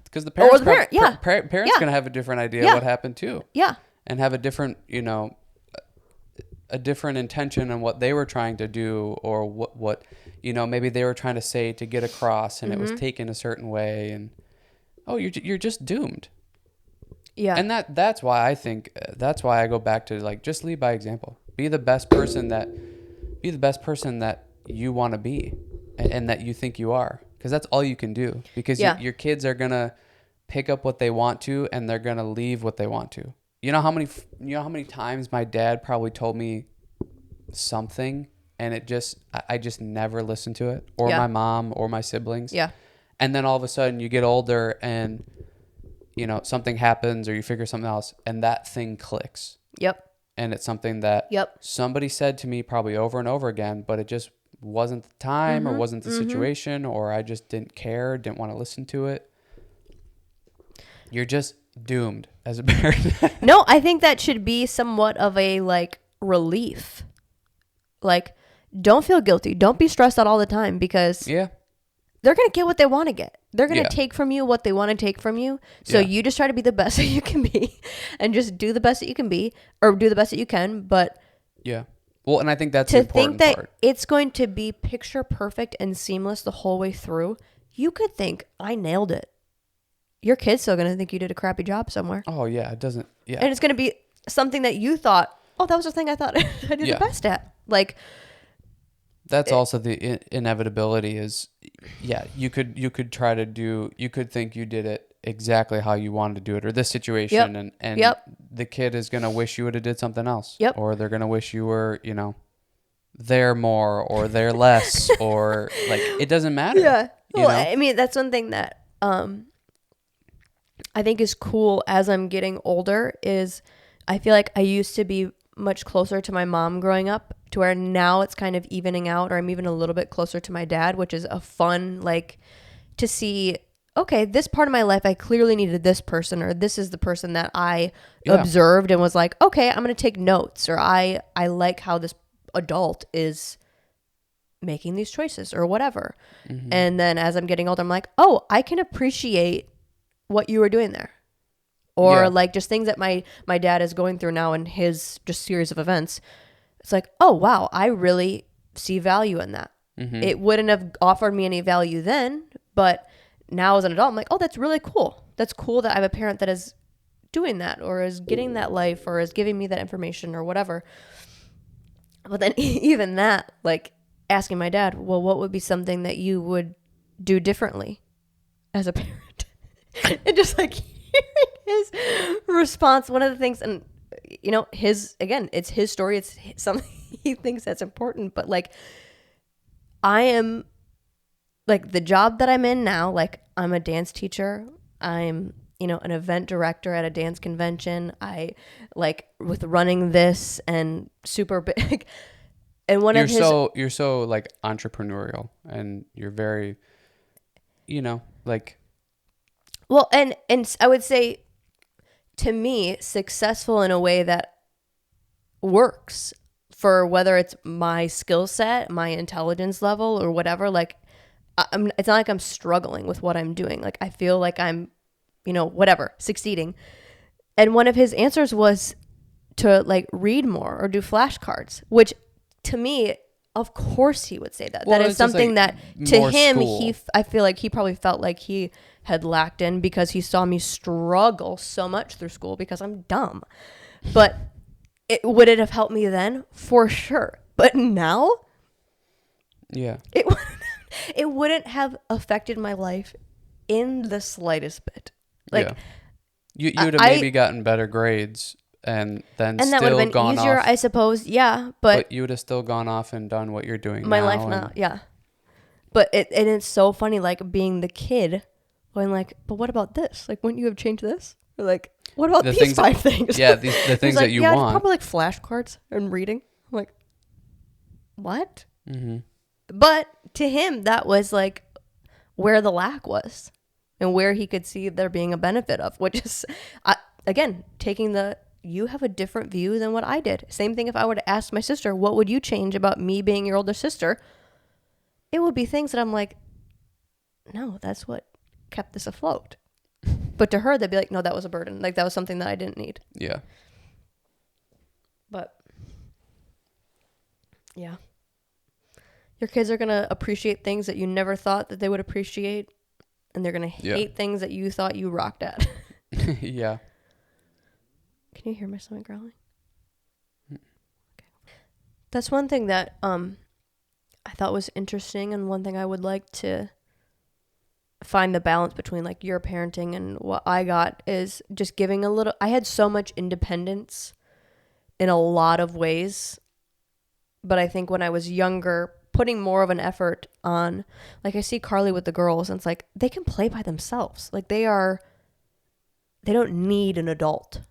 because the parents, parents going to have a different idea what happened too. Yeah. And have a different, a different intention on what they were trying to do, or what maybe they were trying to say to get across, and it was taken a certain way, and you're just doomed. Yeah. And that's why I go back to like, just lead by example. Be the best person that you want to be, and that you think you are, because that's all you can do, because your kids are going to pick up what they want to, and they're going to leave what they want to. You know how many times my dad probably told me something, and I just never listened to it, or my mom or my siblings. Yeah. And then all of a sudden you get older, and something happens, or you figure something else, and that thing clicks. Yep. And it's something that somebody said to me probably over and over again, but it just wasn't the time, or wasn't the situation, or I just didn't care, didn't want to listen to it. You're just doomed as a parent. No, I think that should be somewhat of a like relief. Like, don't feel guilty. Don't be stressed out all the time, because they're going to get what they want to get. They're going to take from you what they want to take from you. So you just try to be the best that you can be, and just do the best that you can be, or do the best that you can. But well, and I think that's the important part. To think part. that it's going to be picture perfect and seamless the whole way through, you could think, I nailed it. Your kid's still going to think you did a crappy job somewhere. Oh, yeah. It doesn't. Yeah. And it's going to be something that you thought, oh, that was the thing I thought I did the best at. Like, that's also the inevitability is, you could try to do, you could think you did it exactly how you wanted to do it, or this situation, and the kid is going to wish you would have did something else. Or they're going to wish you were, there more, or there less, or like, it doesn't matter. Yeah. Well, I mean, that's one thing that I think is cool as I'm getting older, is I feel like I used to be much closer to my mom growing up, to where now it's kind of evening out, or I'm even a little bit closer to my dad, which is a fun, like, to see, okay, this part of my life, I clearly needed this person, or this is the person that I observed and was like, okay, I'm going to take notes, or I like how this adult is making these choices, or whatever. And then as I'm getting older, I'm like, oh, I can appreciate what you were doing there. Or like just things that my dad is going through now in his just series of events. It's like, oh, wow, I really see value in that. It wouldn't have offered me any value then, but now as an adult, I'm like, oh, that's really cool. That's cool that I have a parent that is doing that, or is getting that life, or is giving me that information, or whatever. But then even that, like asking my dad, well, what would be something that you would do differently as a parent? And just like his response, one of the things, and it's his story, it's something he thinks that's important, but like, I am like the job that I'm in now, like I'm a dance teacher. I'm, an event director at a dance convention. I like with running this and super big. And one of his, you're so like entrepreneurial, and you're very, like, well, and I would say to me, successful in a way that works for whether it's my skill set, my intelligence level, or whatever. Like, it's not like I'm struggling with what I'm doing. Like, I feel like I'm, whatever, succeeding. And one of his answers was to like read more or do flashcards, which to me, of course he would say that. Well, That is it's just, something like, that to more him, school. I feel like he probably felt like he had lacked in because he saw me struggle so much through school because I'm dumb. But would it have helped me then? For sure. But now, Yeah. it wouldn't have affected my life in the slightest bit. Like, yeah. You would have maybe gotten better grades and then and that would still have been gone easier, off. I suppose. Yeah, but You would have still gone off and done what you're doing my now. life now, yeah. But it's so funny, like being the kid, going like, but what about this? Like, wouldn't you have changed this? Or like, what about these five things? Yeah, the things like, that you yeah, want. it's probably like flashcards and reading. I'm like, what? Mm-hmm. But to him, that was like where the lack was and where he could see there being a benefit of, which is, again, you have a different view than what I did. Same thing if I were to ask my sister, what would you change about me being your older sister? It would be things that I'm like, no, that's what kept this afloat. But to her, they'd be like, no, that was a burden. Like, that was something that I didn't need. Yeah. But, yeah. Your kids are going to appreciate things that you never thought that they would appreciate. And they're going to hate things that you thought you rocked at. Yeah. Can you hear my stomach growling? Okay. That's one thing that I thought was interesting, and one thing I would like to find the balance between like your parenting and what I got is just giving a little. I had so much independence in a lot of ways, but I think when I was younger, putting more of an effort on, like I see Carly with the girls, and it's like they can play by themselves. Like they don't need an adult.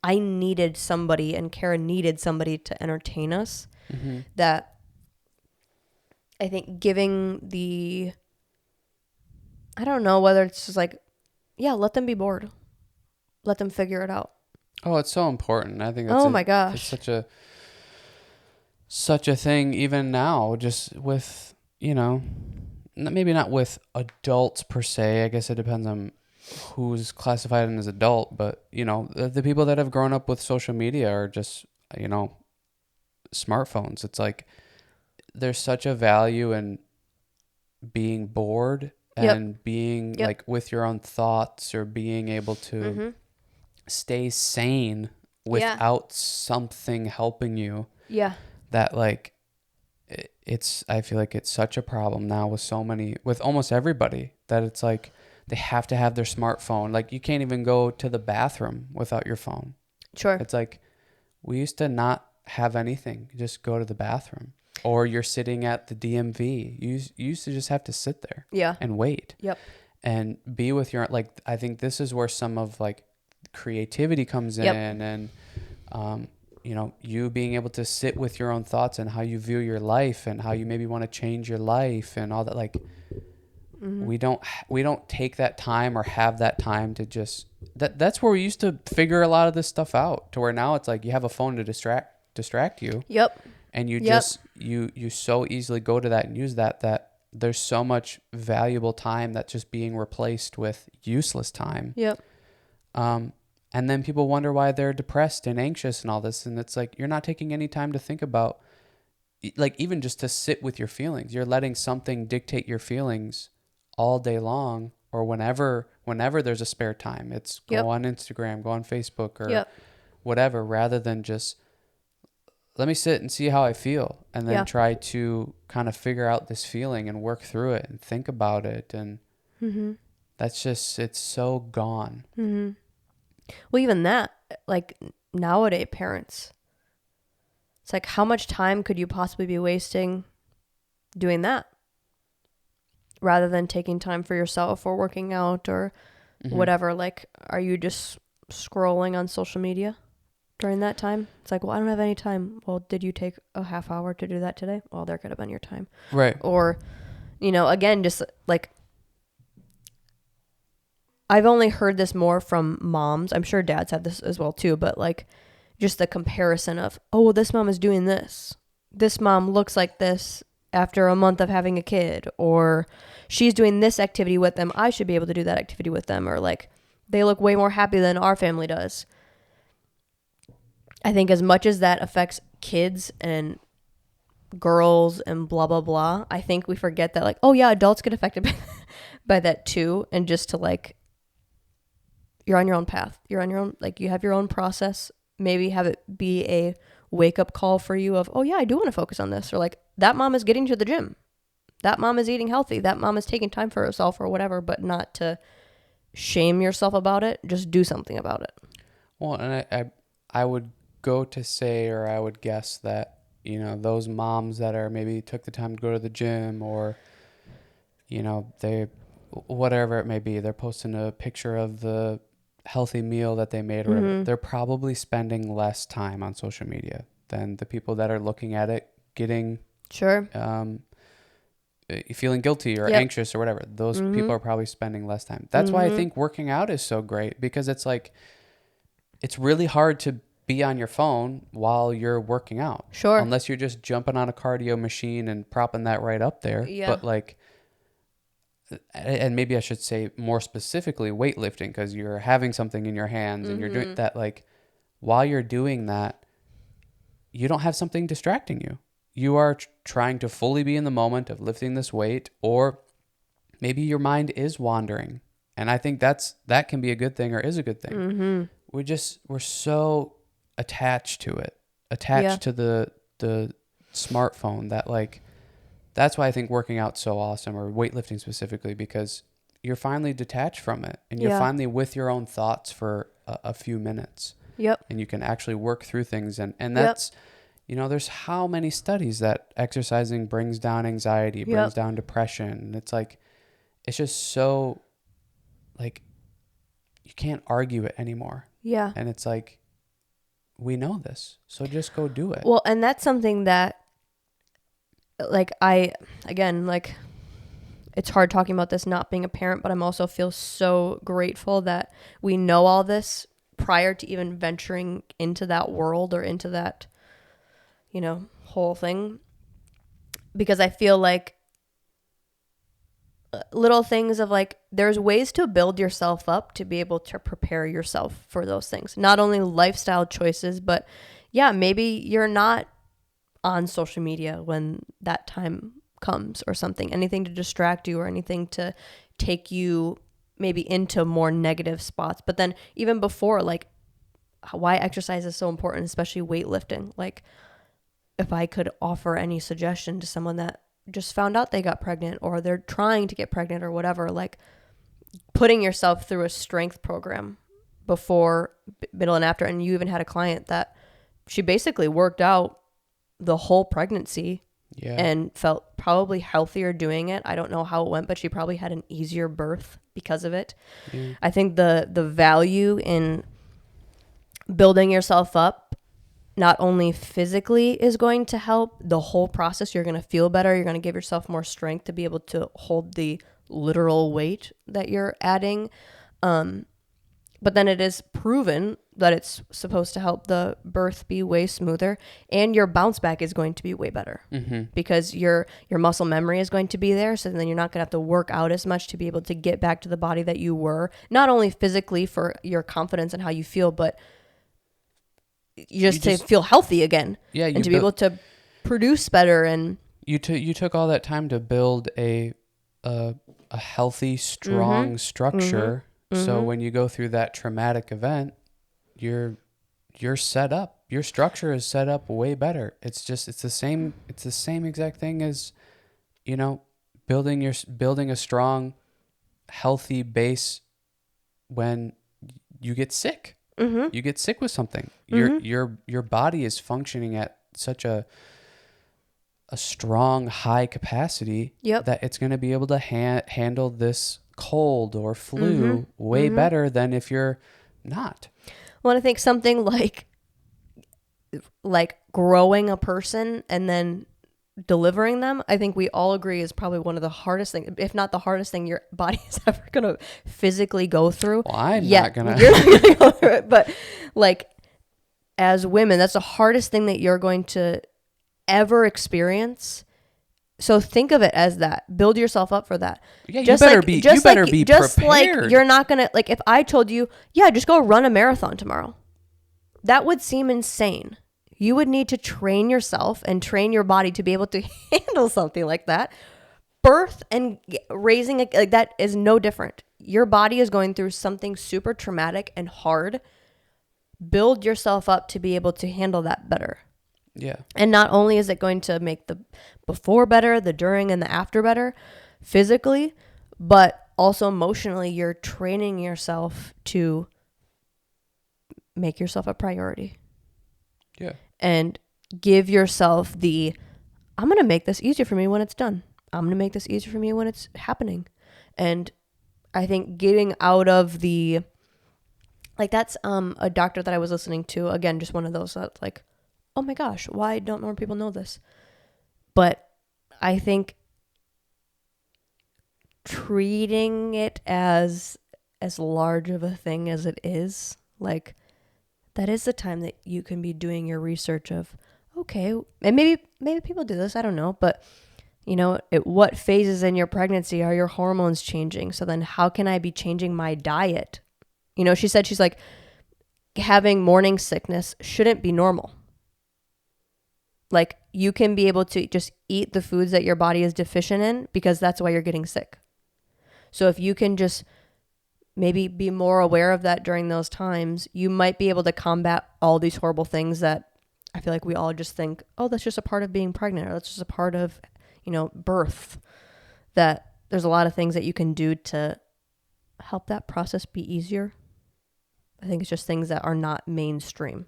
I needed somebody, and Kara needed somebody to entertain us. Mm-hmm. That I think giving I don't know whether it's just like, yeah, let them be bored. Let them figure it out. Oh, it's so important. I think that's my gosh. It's such a thing even now, just with, maybe not with adults per se. I guess it depends on who's classified as adult, but the people that have grown up with social media are just, smartphones. It's like there's such a value in being bored and being like with your own thoughts, or being able to stay sane without something helping you. Yeah. That like I feel like it's such a problem now with almost everybody, that it's like they have to have their smartphone. Like you can't even go to the bathroom without your phone. Sure. It's like we used to not have anything. You just go to the bathroom, or you're sitting at the DMV. You used to just have to sit there and wait. Yep. And be with your, like, I think this is where some of like creativity comes in, and you being able to sit with your own thoughts and how you view your life and how you maybe want to change your life and all that. Like we don't take that time or have that time to just that's where we used to figure a lot of this stuff out, to where now it's like you have a phone to distract you. Yep. And you just you so easily go to that and use that there's so much valuable time that's just being replaced with useless time. Yep. And then people wonder why they're depressed and anxious and all this. And it's like, you're not taking any time to think about, like, even just to sit with your feelings. You're letting something dictate your feelings all day long, or whenever there's a spare time. It's go on Instagram, go on Facebook, or whatever, rather than just let me sit and see how I feel, and then try to kind of figure out this feeling and work through it and think about it. And that's just, it's so gone. Mm-hmm. Well, even that, like nowadays parents, it's like, how much time could you possibly be wasting doing that? rather than taking time for yourself or working out or whatever? Like, are you just scrolling on social media during that time? It's like, well, I don't have any time. Well, did you take a half hour to do that today? Well, there could have been your time. Right. Or, again, just like, I've only heard this more from moms. I'm sure dads have this as well too, but like just the comparison of, oh, well, this mom is doing this. This mom looks like this after a month of having a kid, or she's doing this activity with them. I should be able to do that activity with them, or like they look way more happy than our family does. I think as much as that affects kids and girls and blah, blah, blah, I think we forget that like, oh yeah, adults get affected by that too. And just to like, you're on your own path. You're on your own, like you have your own process. Maybe have it be a wake up call for you of, oh yeah, I do want to focus on this. Or like that mom is getting to the gym. That mom is eating healthy. That mom is taking time for herself or whatever, but not to shame yourself about it. Just do something about it. Well, and I would go to say, or I would guess that, those moms that are maybe took the time to go to the gym, or, they, whatever it may be, they're posting a picture of the healthy meal that they made or whatever. They're probably spending less time on social media than the people that are looking at it, getting feeling guilty or anxious or whatever. Those people are probably spending less time. That's why I think working out is so great, because it's like, it's really hard to be on your phone while you're working out. Sure. Unless you're just jumping on a cardio machine and propping that right up there. Yeah. But like, and maybe I should say more specifically weightlifting, because you're having something in your hands and you're doing that. Like, while you're doing that, you don't have something distracting you. You are trying to fully be in the moment of lifting this weight, or maybe your mind is wandering. And I think that can be a good thing, or is a good thing. We're so attached to it, to the smartphone, that like, that's why I think working out's so awesome, or weightlifting specifically, because you're finally detached from it, and you're finally with your own thoughts for a few minutes. Yep. And you can actually work through things. And that's, there's how many studies that exercising brings down anxiety, brings down depression. And it's like, it's just so like, you can't argue it anymore. Yeah. And it's like, we know this, so just go do it. Well, and that's something that, like, like, it's hard talking about this not being a parent, but I'm also feel so grateful that we know all this prior to even venturing into that world or into that, whole thing. Because I feel like little things of like, there's ways to build yourself up to be able to prepare yourself for those things. Not only lifestyle choices, but yeah, maybe you're not on social media when that time comes or something. Anything to distract you or anything to take you maybe into more negative spots. But then even before, like, why exercise is so important, especially weightlifting. Like, if I could offer any suggestion to someone that just found out they got pregnant, or they're trying to get pregnant or whatever, like putting yourself through a strength program before, middle, and after. And you even had a client that she basically worked out the whole pregnancy and felt probably healthier doing it. I don't know how it went, but she probably had an easier birth because of it. I think the value in building yourself up, not only physically, is going to help the whole process. You're going to feel better. You're going to give yourself more strength to be able to hold the literal weight that you're adding. But then it is proven that it's supposed to help the birth be way smoother, and your bounce back is going to be way better because your muscle memory is going to be there. So then you're not going to have to work out as much to be able to get back to the body that you were, not only physically for your confidence and how you feel, but you just to feel healthy again. Yeah. And to be able to produce better. And you took all that time to build a healthy, strong structure. So when you go through that traumatic event, you're set up. Your structure is set up way better. It's the same exact thing as, building a strong, healthy base when you get sick. You get sick with something. Your body is functioning at such a a strong, high capacity, Yep. that it's going to be able to handle this cold or flu way better than if you're not. Well, I think something like growing a person and then delivering them, I think we all agree is probably one of the hardest things, if not the hardest thing your body is ever going to physically go through. Well, I'm Yeah, not going to. you're not going to go through it. But like as women, that's the hardest thing that you're going to ever experience. So think of it as that. Build yourself up for that. Yeah, you better be prepared. Just like you're not going to, like if I told you, yeah, just go run a marathon tomorrow. That would seem insane. You would need to train yourself and train your body to be able to handle something like that. Birth and raising, like that is no different. Your body is going through something super traumatic and hard. Build yourself up to be able to handle that better. Yeah. And not only is it going to make the before better, the during and the after better physically, but also emotionally, you're training yourself to make yourself a priority. Yeah. And give yourself I'm going to make this easier for me when it's done. I'm going to make this easier for me when it's happening. And I think getting out of that's a doctor that I was listening to, again, just one of those that's like, oh my gosh, why don't more people know this? But I think treating it as large of a thing as it is, like that is the time that you can be doing your research of, okay, and maybe people do this, I don't know, but you know, at what phases in your pregnancy are your hormones changing? So then how can I be changing my diet? You know, she said, she's like, having morning sickness shouldn't be normal. Like you can be able to just eat the foods that your body is deficient in because that's why you're getting sick. So if you can just maybe be more aware of that during those times, you might be able to combat all these horrible things that I feel like we all just think, oh, that's just a part of being pregnant, or that's just a part of, you know, birth. That there's a lot of things that you can do to help that process be easier. I think it's just things that are not mainstream.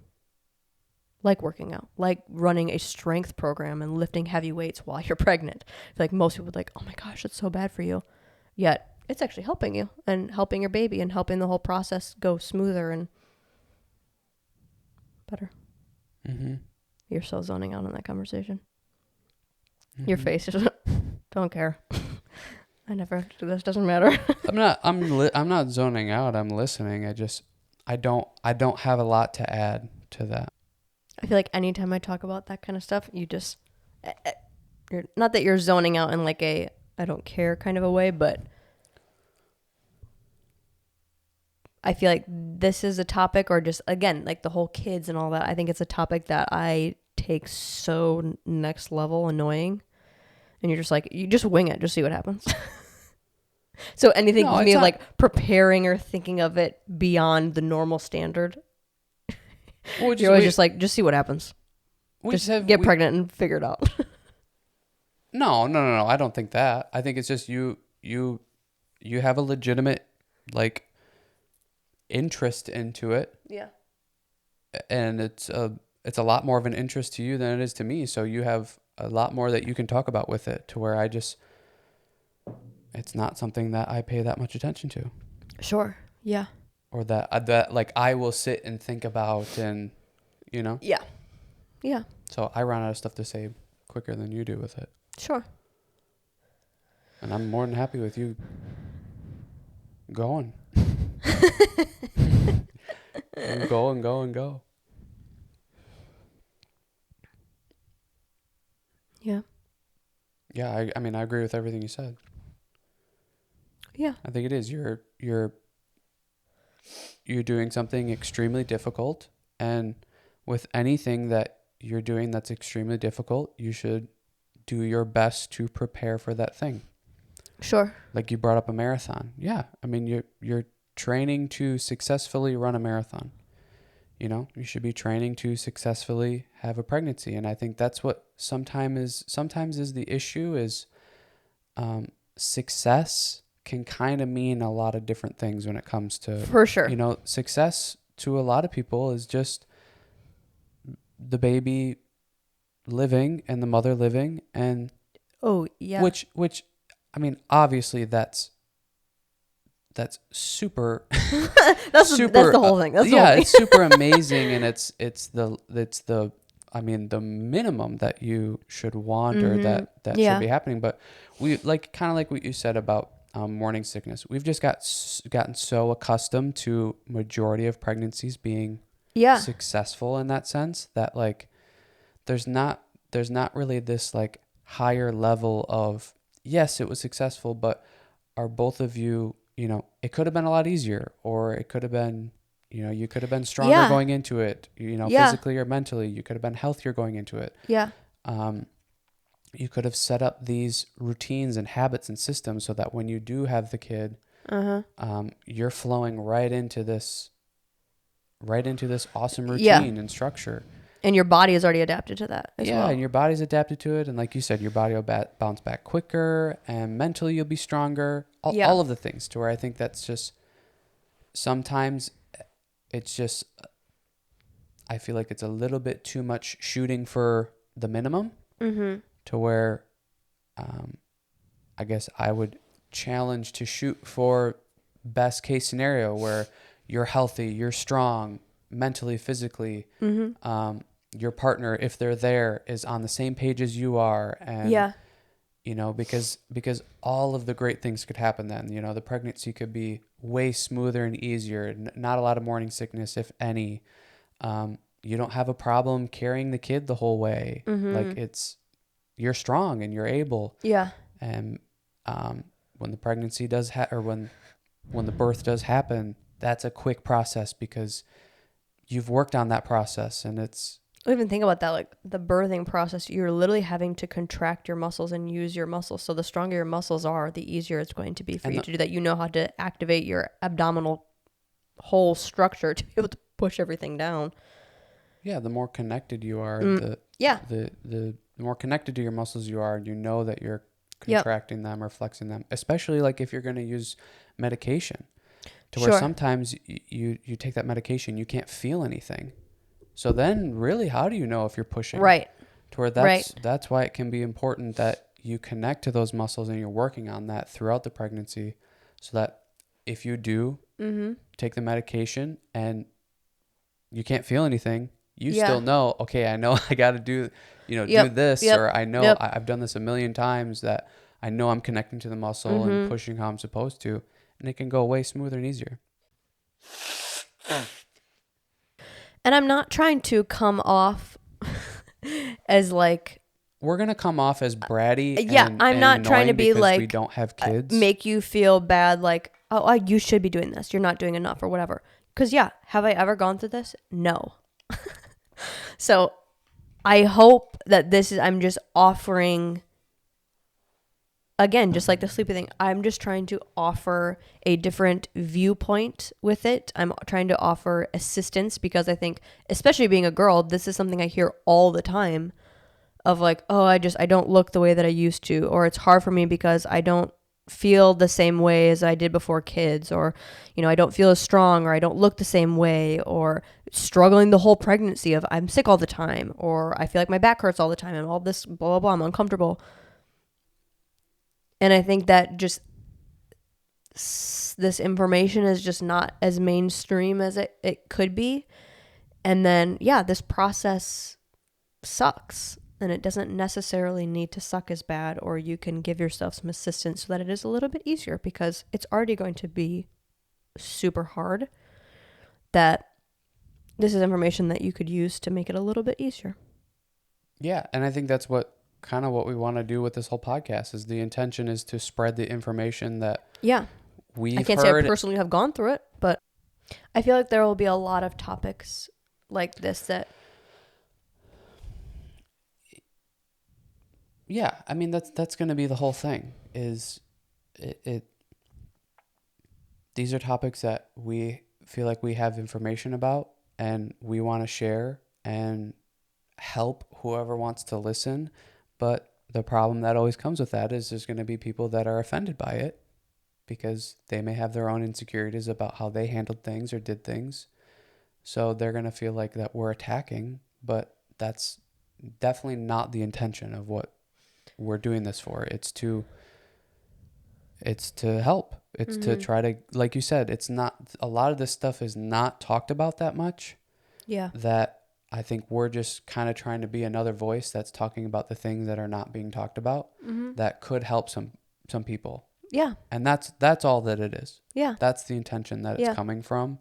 Like working out, like running a strength program and lifting heavy weights while you're pregnant. Like most people are like, oh my gosh, that's so bad for you. Yet it's actually helping you and helping your baby and helping the whole process go smoother and better. Mm-hmm. You're so zoning out on that conversation. Mm-hmm. Your face is, don't care. I never have to do this. Doesn't matter. I'm not zoning out. I'm listening. I don't have a lot to add to that. I feel like anytime I talk about that kind of stuff, you're not that you're zoning out in like a I don't care kind of a way, but I feel like this is a topic, or just again, like the whole kids and all that. I think it's a topic that I take so next level annoying, and you're just like, you just wing it, just see what happens. So anything with me like preparing or thinking of it beyond the normal standard. Well, you're always just like, just see what happens. Just get pregnant and figure it out. No. I don't think that. I think it's just you have a legitimate like interest into it. Yeah. And it's a lot more of an interest to you than it is to me. So you have a lot more that you can talk about with it, to where it's not something that I pay that much attention to. Sure. Yeah. Or that like I will sit and think about, and you know. Yeah. Yeah. So I run out of stuff to say quicker than you do with it. Sure. And I'm more than happy with you going. And go. Yeah. Yeah, I mean I agree with everything you said. Yeah. I think it is. You're doing something extremely difficult, and with anything that you're doing that's extremely difficult, you should do your best to prepare for that thing. Sure. Like you brought up a marathon. Yeah. I mean, you're training to successfully run a marathon. You know, you should be training to successfully have a pregnancy. And I think that's what sometimes is the issue is success can kind of mean a lot of different things when it comes to, for sure, you know, success to a lot of people is just the baby living and the mother living, and Oh, yeah. which I mean, obviously that's super That's super the whole thing. That's the whole yeah, thing. it's super amazing, and it's the I mean, the minimum that you should want, or that should Yeah. be happening. But we, like, kind of like what you said about morning sickness, we've just gotten so accustomed to majority of pregnancies being Yeah. successful in that sense, that like there's not really this like higher level of, yes, it was successful, but are both of you, it could have been a lot easier, or it could have been, you could have been stronger Yeah. going into it, Yeah. physically or mentally. You could have been healthier going into it. Yeah. Um, you could have set up these routines and habits and systems so that when you do have the kid, you're flowing right into this awesome Yeah. routine and structure. And your body is already adapted to that as Yeah, well. and your body's adapted to it, and like you said, your body will bounce back quicker, and mentally you'll be stronger. Yeah. All of the things, to where I think that's just sometimes it's just, I feel like it's a little bit too much shooting for the minimum, to where I guess I would challenge to shoot for best case scenario, where you're healthy, you're strong mentally, physically. Your partner, if they're there, is on the same page as you are, and Yeah. because all of the great things could happen then. The pregnancy could be way smoother and easier, not a lot of morning sickness, if any. You don't have a problem carrying the kid the whole way. Like, you're strong and you're able. Yeah. And when the pregnancy does or when the birth does happen, that's a quick process, because you've worked on that process, and it's Even think about that, like the birthing process, you're literally having to contract your muscles and use your muscles. So the stronger your muscles are, the easier it's going to be for you to do that. You know how to activate your abdominal whole structure to be able to push everything down. yeah, the more connected you are, Yeah. the more connected to your muscles you are, you know that you're Yep. contracting them or flexing them, especially like if you're going to use medication, to where Sure. sometimes you take that medication, you can't feel anything. So then really, how do you know if you're pushing? Right. To where that's why it can be important that you connect to those muscles, and you're working on that throughout the pregnancy, so that if you do take the medication and you can't feel anything, you still know, okay, I know I got to do, do this, or I know I've done this a million times, that I know I'm connecting to the muscle and pushing how I'm supposed to, and it can go way smoother and easier. And I'm not trying to come off as like, We're going to come off as bratty I'm not and trying to annoying be because like, we don't have kids. make you feel bad, like, oh, you should be doing this. You're not doing enough or whatever. Because, have I ever gone through this? No. So I hope that I'm just offering, again, just like the sleepy thing, I'm just trying to offer a different viewpoint with it. I'm trying to offer assistance, because I think, especially being a girl, this is something I hear all the time of like, oh, I don't look the way that I used to, or it's hard for me because I don't feel the same way as I did before kids, or, I don't feel as strong, or I don't look the same way, or struggling the whole pregnancy of I'm sick all the time, or I feel like my back hurts all the time, and all this blah, blah, blah, I'm uncomfortable. And I think that just this information is just not as mainstream as it could be. And then, this process sucks. And it doesn't necessarily need to suck as bad, or you can give yourself some assistance so that it is a little bit easier, because it's already going to be super hard. That this is information that you could use to make it a little bit easier. Yeah, and I think that's what we want to do with this whole podcast. Is the intention is to spread the information that we've heard. I can't say I personally have gone through it, but I feel like there will be a lot of topics like this that. Yeah, I mean that's going to be the whole thing. Is it? These are topics that we feel like we have information about, and we want to share and help whoever wants to listen. But the problem that always comes with that is there's going to be people that are offended by it, because they may have their own insecurities about how they handled things or did things. So they're going to feel like that we're attacking, but that's definitely not the intention of what we're doing this for. It's to help. It's to try to, like you said, it's not, a lot of this stuff is not talked about that much. Yeah. That I think we're just kind of trying to be another voice that's talking about the things that are not being talked about that could help some people. Yeah. And that's all that it is. Yeah. That's the intention that it's coming from.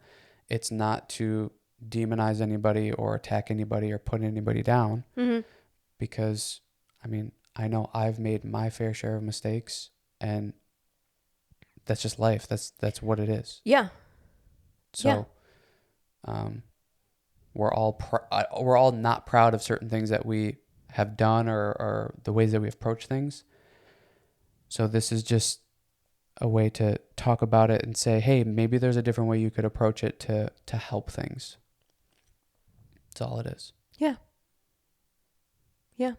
It's not to demonize anybody or attack anybody or put anybody down. Because, I mean, I know I've made my fair share of mistakes, and that's just life. That's what it is. Yeah. So, we're all not proud of certain things that we have done or the ways that we approach things. So this is just a way to talk about it and say, hey, maybe there's a different way you could approach it to help things. That's all it is. Yeah. Yeah.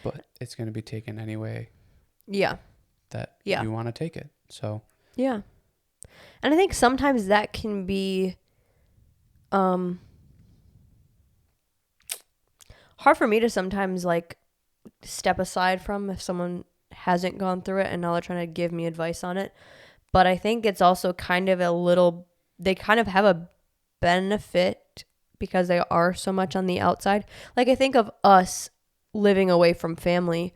But it's going to be taken any way Yeah. that you want to take it. So. Yeah. And I think sometimes that can be hard for me to sometimes like step aside from if someone hasn't gone through it and now they're trying to give me advice on it. But I think it's also kind of they kind of have a benefit because they are so much on the outside. Like I think of us living away from family.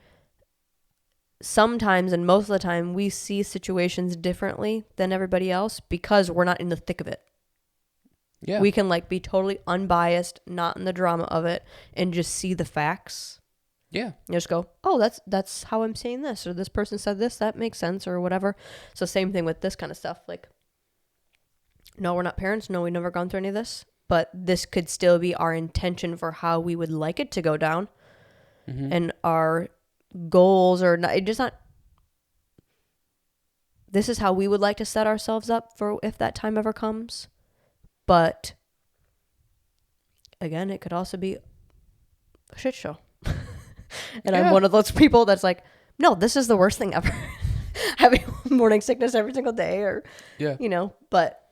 Sometimes and most of the time we see situations differently than everybody else because we're not in the thick of it. Yeah. We can like be totally unbiased, not in the drama of it, and just see the facts. Yeah. You just go, oh, that's how I'm saying this, or this person said this, that makes sense, or whatever. So same thing with this kind of stuff. Like, no, we're not parents. No, we've never gone through any of this. But this could still be our intention for how we would like it to go down. And our goals are not, it just not, this is how we would like to set ourselves up for if that time ever comes. But again, it could also be a shit show. And I'm one of those people that's like, no, this is the worst thing ever. Having morning sickness every single day or, but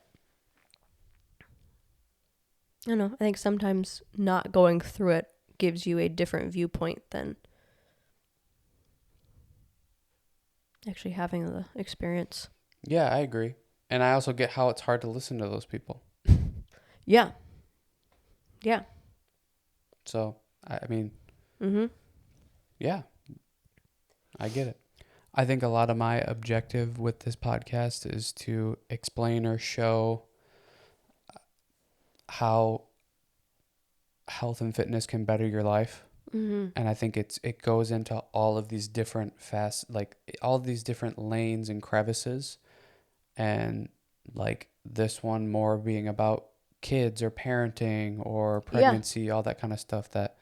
I don't know. I think sometimes not going through it gives you a different viewpoint than actually having the experience. Yeah, I agree. And I also get how it's hard to listen to those people. Yeah. Yeah. So, I mean, yeah, I get it. I think a lot of my objective with this podcast is to explain or show how health and fitness can better your life. And I think it goes into all of these different all of these different lanes and crevices, and like this one more being about kids or parenting or pregnancy, all that kind of stuff that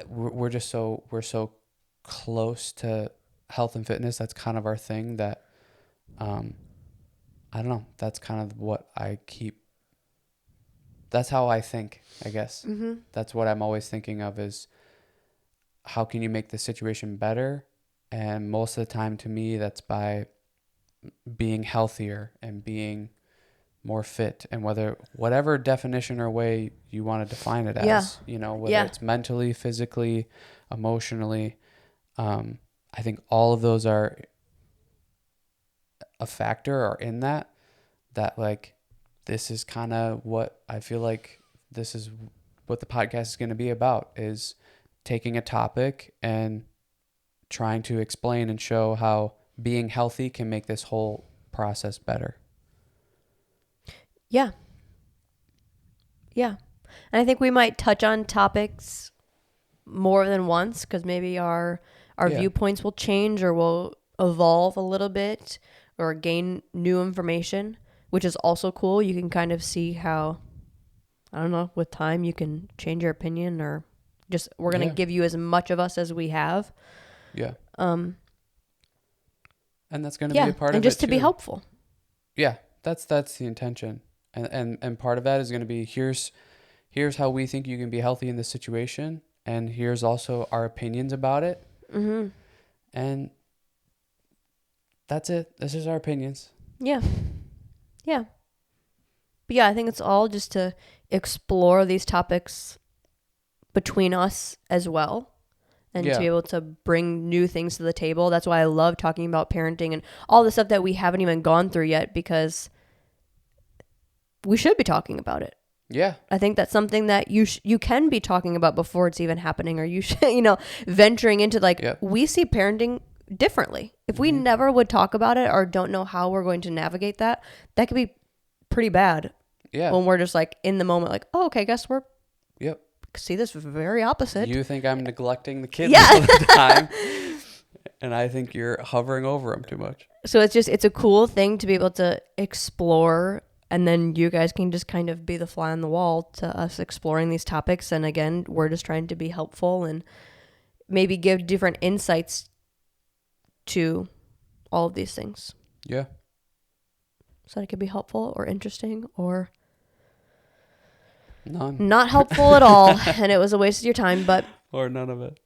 we're so close to health and fitness. That's kind of our thing that I don't know, that's kind of what that's how I think, I guess. That's what I'm always thinking of, is how can you make the situation better? And most of the time, to me, that's by being healthier and being more fit, and whatever definition or way you want to define it as, whether it's mentally, physically, emotionally. I think all of those are a factor, or in that like, this is kind of what I feel like this is what the podcast is going to be about, is taking a topic and trying to explain and show how being healthy can make this whole process better. Yeah. Yeah. And I think we might touch on topics more than once because maybe our viewpoints will change or will evolve a little bit or gain new information, which is also cool. You can kind of see how, I don't know, with time you can change your opinion, or just we're going to give you as much of us as we have. Yeah. And that's going to be a part of it, and just to too. be helpful. Yeah, that's the intention. And part of that is going to be, here's how we think you can be healthy in this situation, and here's also our opinions about it. And that's it. This is our opinions. Yeah. Yeah. But yeah, I think it's all just to explore these topics between us as well, and to be able to bring new things to the table. That's why I love talking about parenting and all the stuff that we haven't even gone through yet, because we should be talking about it. Yeah. I think that's something that you can be talking about before it's even happening, or you should, venturing into we see parenting differently. If we never would talk about it or don't know how we're going to navigate that, that could be pretty bad. Yeah. When we're just in the moment, oh, okay, guess we're see this very opposite. You think I'm neglecting the kids all the time, and I think you're hovering over them too much. So it's a cool thing to be able to explore, and then you guys can just kind of be the fly on the wall to us exploring these topics. And again, we're just trying to be helpful and maybe give different insights to all of these things. Yeah. So that it could be helpful or interesting or none. Not helpful at all, and it was a waste of your time, but or none of it.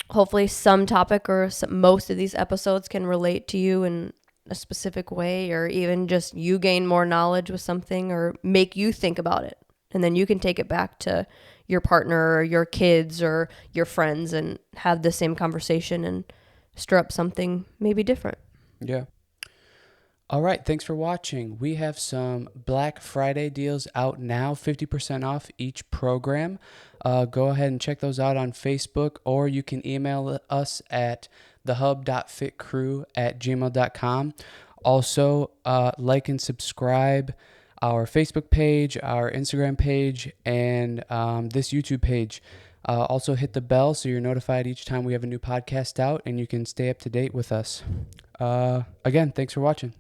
Hopefully some topic or most of these episodes can relate to you in a specific way, or even just you gain more knowledge with something or make you think about it. And then you can take it back to your partner or your kids or your friends and have the same conversation and stir up something maybe different. Yeah. All right. Thanks for watching. We have some Black Friday deals out now, 50% off each program. Go ahead and check those out on Facebook, or you can email us at thehub.fitcrew@gmail.com. Also, like and subscribe our Facebook page, our Instagram page, and this YouTube page. Also hit the bell so you're notified each time we have a new podcast out, and you can stay up to date with us. Again, thanks for watching.